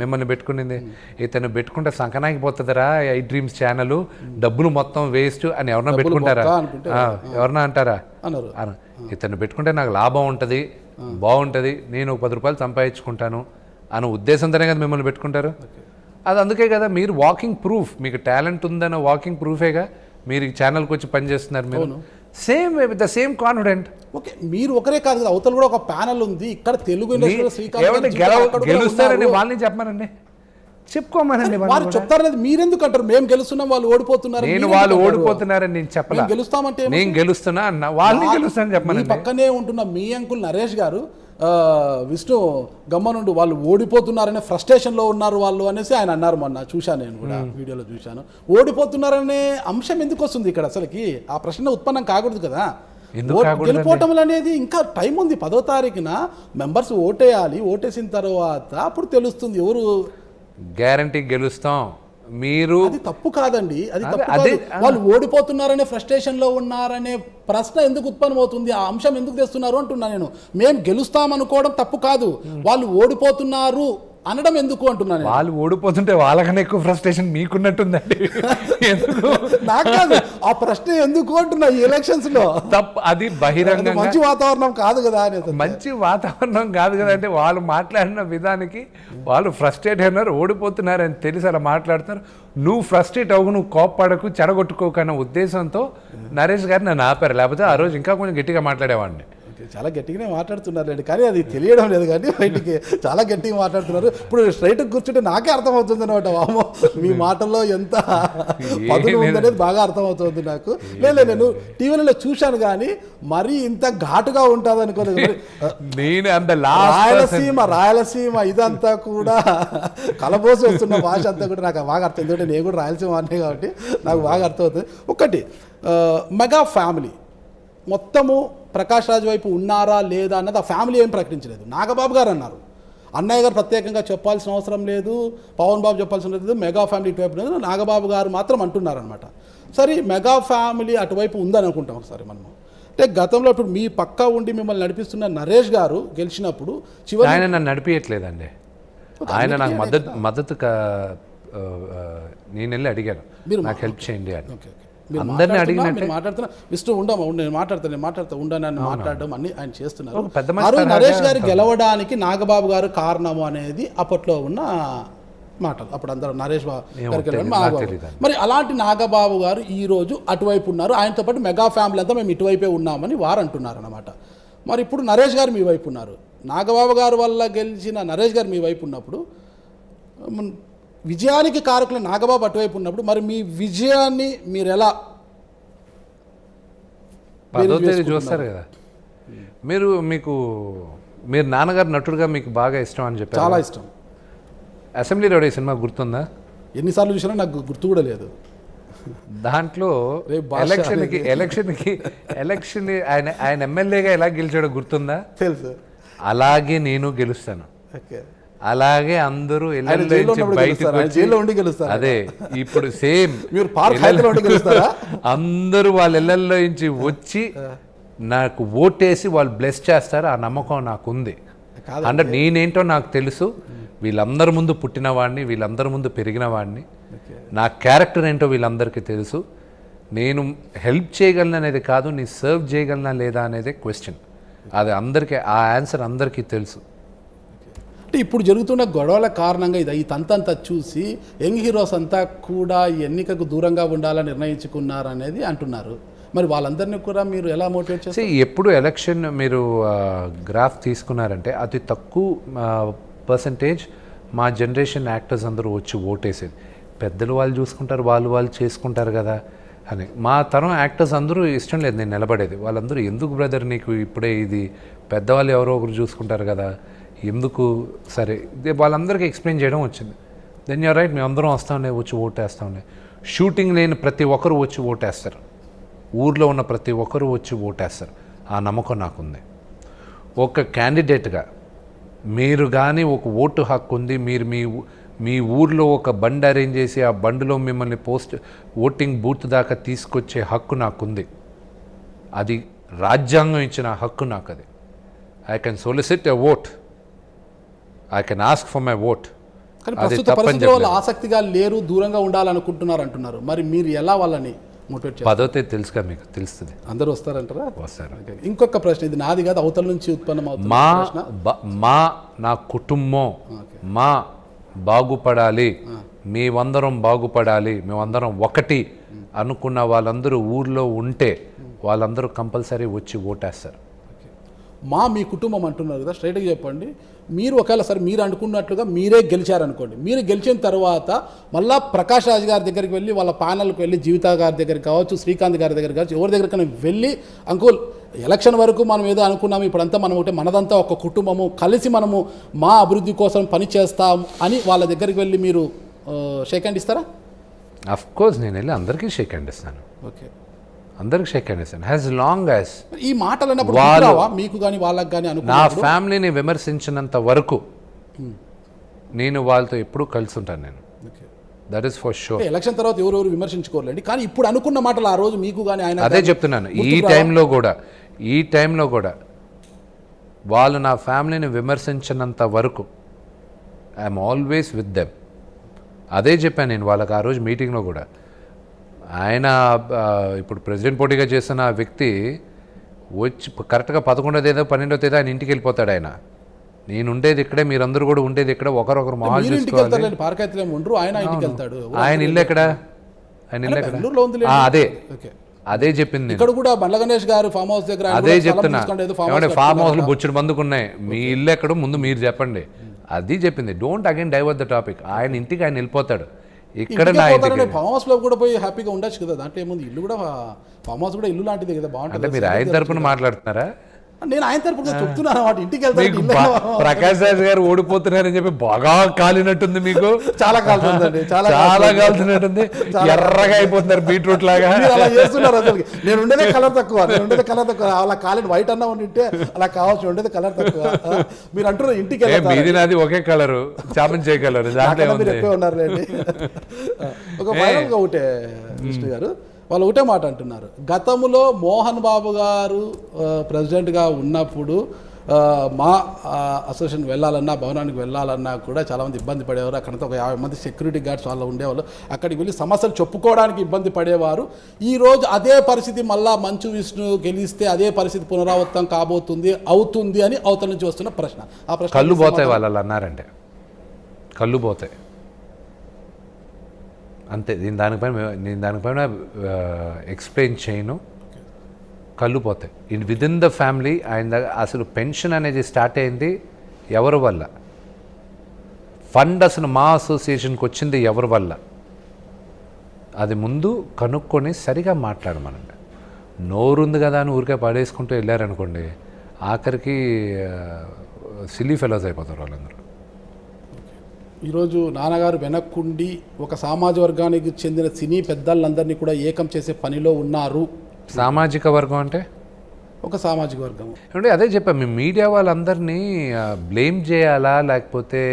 మిమ్మల్ని పెట్టుకునింది. ఇతను పెట్టుకుంటే సంకనాకి పోతుందరా ఐ డ్రీమ్స్ ఛానల్, డబ్బులు మొత్తం వేస్ట్ అని ఎవరన్నా పెట్టుకుంటారా? ఎవరన్నా అంటారా? ఇతను పెట్టుకుంటే నాకు లాభం ఉంటుంది, బాగుంటుంది, నేను 10 రూపాయలు సంపాదించుకుంటాను అనే ఉద్దేశంతోనే కదా మిమ్మల్ని పెట్టుకుంటారు. అది అందుకే కదా మీరు వాకింగ్ ప్రూఫ్, మీకు టాలెంట్ ఉందన్న వాకింగ్ ప్రూఫేగా మీరు ఈ ఛానల్కి వచ్చి పనిచేస్తున్నారు. మీరు same with the same confident. Okay, మీరు ఒకరే కాదు కదా, అవతల కూడా ఒక ప్యానల్ ఉంది ఇక్కడ. తెలుగు గెలుస్తారని వాళ్ళని చెప్పమనండి, చెప్పుకోమనండి. వారు చెప్తారు లేదు, మీరెందుకు అంటారు మేము గెలుస్తున్నాం వాళ్ళు ఓడిపోతున్నారు? నేను వాళ్ళు ఓడిపోతున్నారని నేను చెప్పలే, గెలుస్తామంటే నేను గెలుస్తున్నా అన్న, వాళ్ళని గెలుస్తానని చెప్పమని. పక్కనే ఉంటున్న మీ అంకుల్ నరేష్ గారు విష్ణు గమ్మనుండు వాళ్ళు ఓడిపోతున్నారనే ఫ్రస్ట్రేషన్లో ఉన్నారు వాళ్ళు అనేసి ఆయన అన్నారు. మొన్న చూశాను, నేను కూడా వీడియోలో చూశాను. ఓడిపోతున్నారనే అంశం ఎందుకు వస్తుంది ఇక్కడ? అసలుకి ఆ ప్రశ్న ఉత్పన్నం కాకూడదు కదా. గెలిపోవటం అనేది ఇంకా టైం ఉంది. 10వ తారీఖున మెంబర్స్ ఓటేయాలి, ఓటేసిన తర్వాత అప్పుడు తెలుస్తుంది ఎవరు గ్యారంటీ గెలుస్తాం. మీరు అది తప్పు కాదండి, అది తప్పు. వాళ్ళు ఓడిపోతున్నారనే ఫ్రస్ట్రేషన్లో ఉన్నారనే ప్రశ్న ఎందుకు ఉత్పన్నమవుతుంది? ఆ అంశం ఎందుకు తెస్తున్నారు అంటున్నా నేను. మేము గెలుస్తామనుకోవడం తప్పు కాదు, వాళ్ళు ఓడిపోతున్నారు అనడం ఎందుకు అంటున్నాను. వాళ్ళు ఓడిపోతుంటే వాళ్ళకన్నా ఎక్కువ ఫ్రస్ట్రేషన్ మీకున్నట్టుందండి. నాకు కాదు, ఆ ప్రశ్న ఎందుకు అంటున్నా. ఈ ఎలక్షన్స్ లో తప్పు, అది బహిరంగ మంచి వాతావరణం కాదు కదా అనేది. మంచి వాతావరణం కాదు కదా అంటే వాళ్ళు మాట్లాడిన విధానికి వాళ్ళు ఫ్రస్ట్రేట్ అయినారు, ఓడిపోతున్నారు అని తెలిసి అలా మాట్లాడుతున్నారు. నువ్వు ఫ్రస్ట్రేట్ అవ్వకు, నువ్వు కోప్పడకు, చెడగొట్టుకోకన్న ఉద్దేశంతో నరేష్ గారు నన్ను ఆపారు, లేకపోతే ఆ రోజు ఇంకా కొంచెం గట్టిగా మాట్లాడేవాడిని. చాలా గట్టిగానే మాట్లాడుతున్నారు కానీ అది తెలియడం లేదు, కానీ బయటికి చాలా గట్టిగా మాట్లాడుతున్నారు. ఇప్పుడు స్ట్రైట్ కూర్చుంటే నాకే అర్థమవుతుంది అనమాట, వామో మీ మాటల్లో ఎంత పదులు ఉందనేది బాగా అర్థమవుతుంది నాకు. లేదు, నేను టీవీలలో చూశాను కానీ మరీ ఇంత ఘాటుగా ఉంటుంది అనుకోలేదు. రాయలసీమ ఇదంతా కూడా కలబోసి వస్తున్న భాష అంతా కూడా నాకు బాగా అర్థం. ఎందుకంటే నేను కూడా రాయలసీమ అనే కాబట్టి నాకు బాగా అర్థమవుతుంది. ఒకటి మెగా ఫ్యామిలీ మొత్తము ప్రకాష్ రాజ్ వైపు ఉన్నారా లేదా అన్నది ఆ ఫ్యామిలీ ఏం ప్రకటించలేదు. నాగబాబు గారు అన్నారు, అన్నయ్య గారు ప్రత్యేకంగా చెప్పాల్సిన అవసరం లేదు, పవన్ బాబు చెప్పాల్సిన లేదు, మెగా ఫ్యామిలీ ఇటువైపు లేదు, నాగబాబు గారు మాత్రం అంటున్నారనమాట. సరే, మెగా ఫ్యామిలీ అటువైపు ఉందని అనుకుంటాం ఒకసారి మనము. అంటే గతంలో ఇప్పుడు మీ పక్కా ఉండి మిమ్మల్ని నడిపిస్తున్న నరేష్ గారు గెలిచినప్పుడు చివరి ఆయన నన్ను నడిపించట్లేదండి, ఆయన నాకు మద్దతు నేను వెళ్ళి అడిగాను, నాకు హెల్ప్ చేయండి అని. అందరినీ అడిగినట్టు మాట్లాడుతున్నా. విష్ణు నేను మాట్లాడతా ఉండని మాట్లాడడం అన్ని ఆయన చేస్తున్నారు. నరేష్ గారు గెలవడానికి నాగబాబు గారు కారణము అనేది అప్పట్లో ఉన్న మాటలు. అప్పుడు అందరూ నరేష్ బాబు మరి అలాంటి నాగబాబు గారు ఈ రోజు అటువైపు ఉన్నారు, ఆయనతో పాటు మెగా ఫ్యామిలీ అంతా మేము ఇటువైపే ఉన్నామని వారు అంటున్నారు అన్నమాట. మరి ఇప్పుడు నరేష్ గారు మీ వైపు ఉన్నారు, నాగబాబు గారు వల్ల గెలిచిన నరేష్ గారు మీ వైపు ఉన్నప్పుడు, విజయానికి కారకులు నాగబాబు అటువైపు ఉన్నప్పుడు మరి మీ విజయాన్ని మీరు ఎలా 10వ తేదీ చూస్తారు కదా మీరు నాన్నగారు నటుడుగా మీకు బాగా ఇష్టం అని చెప్పారు. చాలా ఇష్టం. అసెంబ్లీ రోడ్ సినిమా గుర్తుందా? ఎన్నిసార్లు చూసినా నాకు గుర్తు కూడా లేదు. దాంట్లో ఎలక్షన్ ఆయన ఎమ్మెల్యేగా ఎలా గెలిచాడో గుర్తుందా? తెలుసు. అలాగే నేను గెలుస్తాను, అలాగే అందరూ జైల్లో ఉండి గెలుస్తారు. అదే ఇప్పుడు సేమ్ మీరు అందరూ వాళ్ళ ఇళ్లలో నుంచి వచ్చి నాకు ఓటేసి వాళ్ళు బ్లెస్ చేస్తారు. ఆ నమ్మకం నాకు ఉంది. అంటే నేనేంటో నాకు తెలుసు. వీళ్ళందరి ముందు పుట్టిన వాడిని, వీళ్ళందరి ముందు పెరిగిన వాడిని, నా క్యారెక్టర్ ఏంటో వీళ్ళందరికీ తెలుసు. నేను హెల్ప్ చేయగలను అనేది కాదు, నీ సర్వ్ చేయగలనా లేదా అనేది క్వశ్చన్. అది అందరికీ, ఆ ఆన్సర్ అందరికీ తెలుసు. అంటే ఇప్పుడు జరుగుతున్న గొడవల కారణంగా ఈ తంతంతా చూసి యంగ్ హీరోస్ అంతా కూడా ఎన్నికకు దూరంగా ఉండాలని నిర్ణయించుకున్నారనేది అంటున్నారు. మరి వాళ్ళందరినీ కూడా మీరు ఎలా మోటివేట్ చేస్తారు? ఎప్పుడు ఎలక్షన్ మీరు గ్రాఫ్ తీసుకున్నారంటే అతి తక్కువ పర్సంటేజ్ మా జనరేషన్ యాక్టర్స్ అందరూ వచ్చి ఓటేసేది. పెద్దలు వాళ్ళు చూసుకుంటారు, వాళ్ళు చేసుకుంటారు కదా అని. మా తరం యాక్టర్స్ అందరూ ఇష్టం లేదు నేను నిలబడేది. వాళ్ళందరూ ఎందుకు బ్రదర్ నీకు ఇప్పుడే ఇది, పెద్దవాళ్ళు ఎవరో ఒకరు చూసుకుంటారు కదా, ఎందుకు, సరే వాళ్ళందరికీ ఎక్స్ప్లెయిన్ చేయడం వచ్చింది. దెన్ యూర్ రైట్, మేము అందరం వస్తాండే, వచ్చి ఓటేస్తాండే. షూటింగ్ లేని ప్రతి ఒక్కరు వచ్చి ఓటేస్తారు, ఊర్లో ఉన్న ప్రతి ఒక్కరు వచ్చి ఓటేస్తారు. ఆ నమ్మకం నాకుంది. ఒక క్యాండిడేట్గా మీరు కానీ ఒక ఓటు హక్కు ఉంది, మీరు మీ ఊర్లో ఒక బండి అరేంజ్ చేసి ఆ బండిలో మిమ్మల్ని ఓటింగ్ బూత్ దాకా తీసుకొచ్చే హక్కు నాకుంది. అది రాజ్యాంగం ఇచ్చిన హక్కు నాకు. అది I can solicit a vote, I can ask for my vote. కానీ ప్రస్తుత పరిస్థితుల్లో వాళ్ళు ఆసక్తిగా లేరు, దూరంగా ఉండాలనుకుంటున్నారు అంటున్నారు. మరి మీరు ఎలా వాళ్ళని మోటివేట్ చేస్తారు? 10వ తేదీ తెలుసుగా, మీకు తెలుస్తుంది. అందరూ వస్తారంటారా? వస్తారు. ఇంకొక ప్రశ్న, ఇది నాది కాదు, అవతల నుంచి ఉత్పన్నమవుతుంది. నా కుటుంబం బాగుపడాలి, మేమందరం బాగుపడాలి, మేమందరం ఒకటి అనుకున్న వాళ్ళందరూ ఊర్లో ఉంటే వాళ్ళందరూ కంపల్సరీ వచ్చి ఓటేస్తారు. మీ కుటుంబం అంటున్నారు కదా, స్ట్రైట్గా చెప్పండి. మీరు ఒకవేళ సరే మీరు అనుకున్నట్లుగా మీరే గెలిచారనుకోండి, మీరు గెలిచిన తర్వాత మళ్ళీ ప్రకాష్ రాజ్ గారి దగ్గరికి వెళ్ళి, వాళ్ళ ప్యానల్కి వెళ్ళి, జీవిత గారి దగ్గరికి కావచ్చు, శ్రీకాంత్ గారి దగ్గర కావచ్చు, ఎవరి దగ్గరికైనా వెళ్ళి, అంకుల్ ఎలక్షన్ వరకు మనం ఏదో అనుకున్నాము, ఇప్పుడంతా మనం ఒకటే, మనదంతా ఒక కుటుంబము, కలిసి మనము మా అభివృద్ధి కోసం పని చేస్తాం అని వాళ్ళ దగ్గరికి వెళ్ళి మీరు షేక్ హ్యాండ్ ఇస్తారా? అఫ్ కోర్స్ నేను వెళ్ళి అందరికీ షేక్ హ్యాండ్ ఇస్తాను. ఓకే, అందరికి షేక్ హ్యాండ్ ఇస్తాను. యాజ్ లాంగ్ యాజ్ ఈ మాటలు మీకు కానీ వాళ్ళకి కానీ నా ఫ్యామిలీని విమర్శించినంత వరకు నేను వాళ్ళతో ఎప్పుడూ కలిసి ఉంటాను. నేను that is for sure. Election తర్వాత ఎవరెవరు విమర్శించుకోలేండి, కానీ ఇప్పుడు అనుకున్న మాటలు ఆ రోజు మీకు కానీ ఆయన, అదే చెప్తున్నాను, ఈ టైంలో కూడా వాళ్ళు నా ఫ్యామిలీని విమర్శించినంత వరకు ఐఎమ్ ఆల్వేస్ విత్ దెమ్. అదే చెప్పాను నేను వాళ్ళకి ఆ రోజు మీటింగ్లో కూడా. ఆయన ఇప్పుడు ప్రెసిడెంట్ పోటీగా చేస్తున్న వ్యక్తి వచ్చి కరెక్ట్గా 11వ తేదీ 12వ తేదీ ఆయన ఇంటికి వెళ్ళిపోతాడు. నేను ఉండేది ఇక్కడే, మీరందరూ కూడా ఉండేది ఇక్కడ, ఒకరొకరు మొహాలు చూసుకోవాలి. ఆయన ఇల్లు ఎక్కడ? అదే చెప్పింది. ఇక్కడ కూడా బండ్ల గణేష్ గారు ఫామ్ హౌస్ దగ్గర అదే చెప్తున్నా. ఫామ్ హౌస్లు బొచ్చుడు మందుకున్నాయి, మీ ఇల్లు ఎక్కడ ముందు మీరు చెప్పండి. అది చెప్పింది. Don't again divert the topic. ఆయన ఇంటికి ఆయన వెళ్ళిపోతాడు. ఇక్కడ ఫామ్ హౌస్ లో కూడా పోయి హ్యాపీగా ఉండొచ్చు కదా, దాంట్లో ఏముంది? ఇల్లు కూడా, ఫామ్ హౌస్ కూడా ఇల్లు లాంటిది కదా, బాగుంటుంది. మీరు ఆయన తరపున మాట్లాడుతున్నారా? నేను ఆయన తరపున చెప్తున్నాను అన్నమాట. ఇంటికి వెళ్తాను. ప్రకాష్ రాజ్ గారు ఓడిపోతున్నారని చెప్పి బాగా కాలినట్టుంది మీకు. చాలా కాలుతుందండి, చాలా కాలుతున్నట్టుంది. ఎర్రగా అయిపోతున్నారు బీట్రూట్ లాగా. అలా చేస్తున్నారు. అసలు నేను ఉండేదే కలర్ తక్కువ, అలా కాలిన వైట్ అన్నా ఉంటే అలా కావచ్చు, ఉండేది కలర్ తక్కువ. మీరు అంటున్నారు ఇంటికి వెళ్తారు, మీది నాది ఒకే కలరు, చామంతి కలరు. మీరు ఎక్కువ ఉన్నారులేండి. ఒక ఫైనల్గా ఒకటే విష్ణు గారు, వాళ్ళు ఒకటే మాట అంటున్నారు. గతంలో మోహన్ బాబు గారు ప్రెసిడెంట్గా ఉన్నప్పుడు మా అసోసియేషన్ వెళ్ళాలన్నా, భవనానికి వెళ్ళాలన్నా కూడా చాలామంది ఇబ్బంది పడేవారు. అక్కడంతా ఒక 50 మంది సెక్యూరిటీ గార్డ్స్ వాళ్ళు ఉండేవాళ్ళు. అక్కడికి వెళ్ళి సమస్యలు చెప్పుకోవడానికి ఇబ్బంది పడేవారు. ఈరోజు అదే పరిస్థితి మళ్ళా మంచు విష్ణు గెలిస్తే అదే పరిస్థితి పునరావృతం అవుతుంది అని అవతల నుంచి వస్తున్న ప్రశ్న. ఆ ప్రశ్న కళ్ళు పోతాయి వాళ్ళు అన్నారంటే, కళ్ళు పోతాయి అంతే. నేను దానిపైన ఎక్స్ప్లెయిన్ చేయను. కళ్ళు పోతాయి. విదిన్ ద ఫ్యామిలీ ఆయన అసలు పెన్షన్ అనేది స్టార్ట్ అయింది ఎవరి వల్ల, ఫండ్ అసలు మా అసోసియేషన్కి వచ్చింది ఎవరి వల్ల, అది ముందు కనుక్కొని సరిగా మాట్లాడమనండి. నోరుంది కదా అని ఊరికే పడేసుకుంటూ వెళ్ళారనుకోండి, ఆఖరికి సిల్లీ ఫెలోస్ అయిపోతారు వాళ్ళందరూ. ఈరోజు నాన్నగారు వెనక్కుండి ఒక సామాజిక వర్గానికి చెందిన సినీ పెద్దలందరినీ కూడా ఏకం చేసే పనిలో ఉన్నారు. సామాజిక వర్గం అంటే ఒక సామాజిక వర్గం అంటే అదే చెప్పా, మీ మీడియా వాళ్ళందరినీ బ్లేమ్ చేయాలా లేకపోతే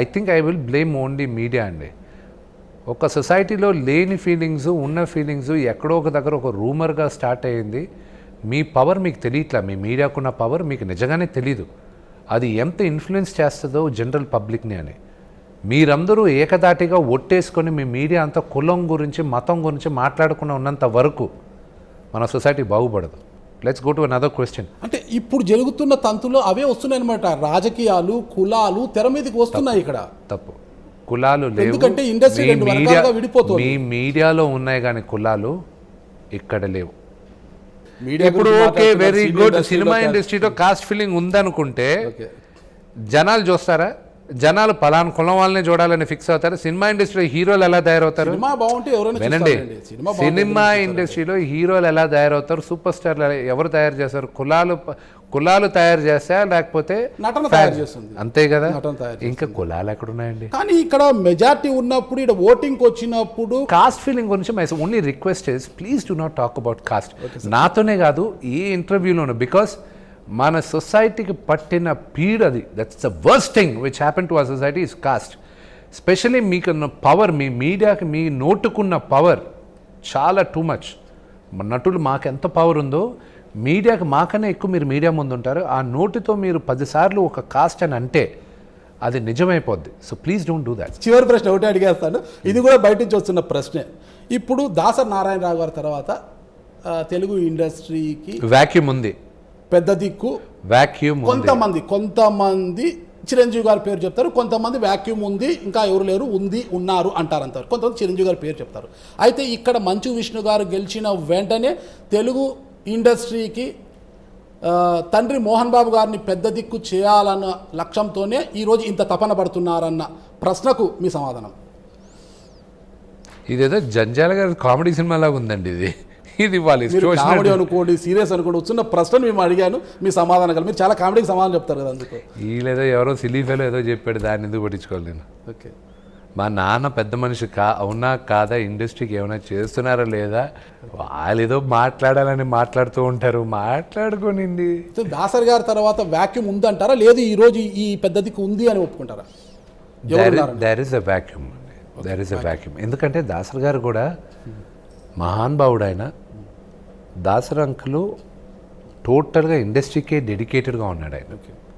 I think I will blame only media అండి. ఒక సొసైటీలో లేని ఫీలింగ్స్ ఉన్న ఫీలింగ్స్ ఎక్కడో ఒక దగ్గర ఒక రూమర్గా స్టార్ట్ అయ్యింది. మీ పవర్ మీకు తెలియట్లా, మీ మీడియాకున్న పవర్ మీకు నిజంగానే తెలీదు. అది ఎంత ఇన్ఫ్లుయెన్స్ చేస్తుందో జనరల్ పబ్లిక్ని అని. మీరందరూ ఏకదాటిగా ఒట్టేసుకొని మీ మీడియా అంతా కులం గురించి మతం గురించి మాట్లాడుకుని ఉన్నంత వరకు మన సొసైటీ బాగుపడదు. Let's go to another question. అంటే ఇప్పుడు జరుగుతున్న తంతులో అవే వస్తున్నాయి అనమాట. రాజకీయాలు కులాలు తెర మీదకి వస్తున్నాయి. ఇక్కడ తప్పు, కులాలు లేవు. ఎందుకంటే ఇండస్ట్రీ రెండు వర్గాలుగా విడిపోతుంది. మీ మీడియాలో ఉన్నాయి కానీ కులాలు ఇక్కడ లేవు. మీడియా ఇప్పుడు ఓకే, వెరీ గుడ్, సినిమా ఇండస్ట్రీలో కాస్ట్ ఫీలింగ్ ఉందనుకుంటే జనాలు చూస్తారా? జనాలు పలానా కులం వాళ్ళని చూడాలని ఫిక్స్ అవుతారు. సినిమా ఇండస్ట్రీలో హీరోలు ఎలా తయారవుతారు? సినిమా బాగుంటే ఎవరైనా వినండి, చూస్తారండి. సినిమా ఇండస్ట్రీలో హీరోలు ఎలా తయారవుతారు? సూపర్ స్టార్లు ఎవరు తయారు చేస్తారు? కులాలు తయారు చేస్తా లేకపోతే నటన తయారు చేస్తుంది, అంతే కదా. నటన తయారు ఇంకా కులాలు ఎక్కడున్నాయండి? కానీ ఇక్కడ మెజారిటీ ఉన్నప్పుడు ఇక్కడ ఓటింగ్ వచ్చినప్పుడు కాస్ట్ ఫీలింగ్ గురించి my only request is please do not talk about caste. నాతోనే కాదు ఏ ఇంటర్వ్యూలోనూ, బికాస్ మన సొసైటీకి పట్టిన పీడది, that's the worst thing which happen to our society is caste. Specially మీకున్న పవర్, మీ మీడియాకి మీ నోటుకున్న పవర్ చాలా టూ మచ్. నటులు మాకు ఎంత పవర్ ఉందో మీడియాకి మాకనే ఎక్కువ మీరు మీడియా ముందు ఉంటారు. ఆ నోటితో మీరు 10 సార్లు ఒక కాస్ట్ అని అంటే అది నిజమైపోద్ది. So please don't do that. చివరి ప్రశ్న ఒకటి అడిగేస్తాను, ఇది కూడా బయట నుంచి వస్తున్న ప్రశ్నే. ఇప్పుడు దాసరి నారాయణరావు గారి తర్వాత తెలుగు ఇండస్ట్రీకి వాక్యూమ్ ఉంది, పెద్ద దిక్కు వాక్యూమ్. కొంతమంది చిరంజీవి గారి పేరు చెప్తారు, కొంతమంది వాక్యూమ్ ఉంది, ఇంకా ఎవరు లేరు, ఉన్నారు అంటారు అంటారు. కొంతమంది చిరంజీవి గారి పేరు చెప్తారు. అయితే ఇక్కడ మంచు విష్ణు గారు గెలిచిన వెంటనే తెలుగు ఇండస్ట్రీకి తండ్రి మోహన్ బాబు గారిని పెద్ద దిక్కు చేయాలన్న లక్ష్యంతోనే ఈరోజు ఇంత తపన పడుతున్నారన్న ప్రశ్నకు మీ సమాధానం? ఇదేదో జంజాల గారి కామెడీ సినిమా లాగా ఉందండి ఇది. ఇది వాళ్ళు కామెడీ అనుకోండి, సీరియస్ అనుకోండి, వచ్చిన ప్రశ్న మేము అడిగాను, మీ సమాధానం కలిసి మీరు చాలా కామెడీకి సమాధానం చెప్తారు కదా. అందుకు వీళ్ళేదో ఎవరో సిలీఫేలో ఏదో చెప్పాడు, దాన్ని ఎందుకు పట్టించుకోవాలి నేను. ఓకే, మా నాన్న పెద్ద మనిషి అవునా కాదా, ఇండస్ట్రీకి ఏమైనా చేస్తున్నారా లేదా, వాళ్ళు ఏదో మాట్లాడాలని మాట్లాడుతూ ఉంటారు, మాట్లాడుకోనిండి. దాసరి గారి తర్వాత వాక్యూమ్ ఉందంటారా, లేదు ఈరోజు ఈ పెద్ద దిక్కు ఉంది అని ఒప్పుకుంటారా? There is a vacuum, there is a vacuum. ఎందుకంటే దాసరి గారు కూడా మహానుభావుడు. ఆయన దాసరి అంకులు టోటల్గా ఇండస్ట్రీకే డెడికేటెడ్గా ఉన్నాడు ఆయన.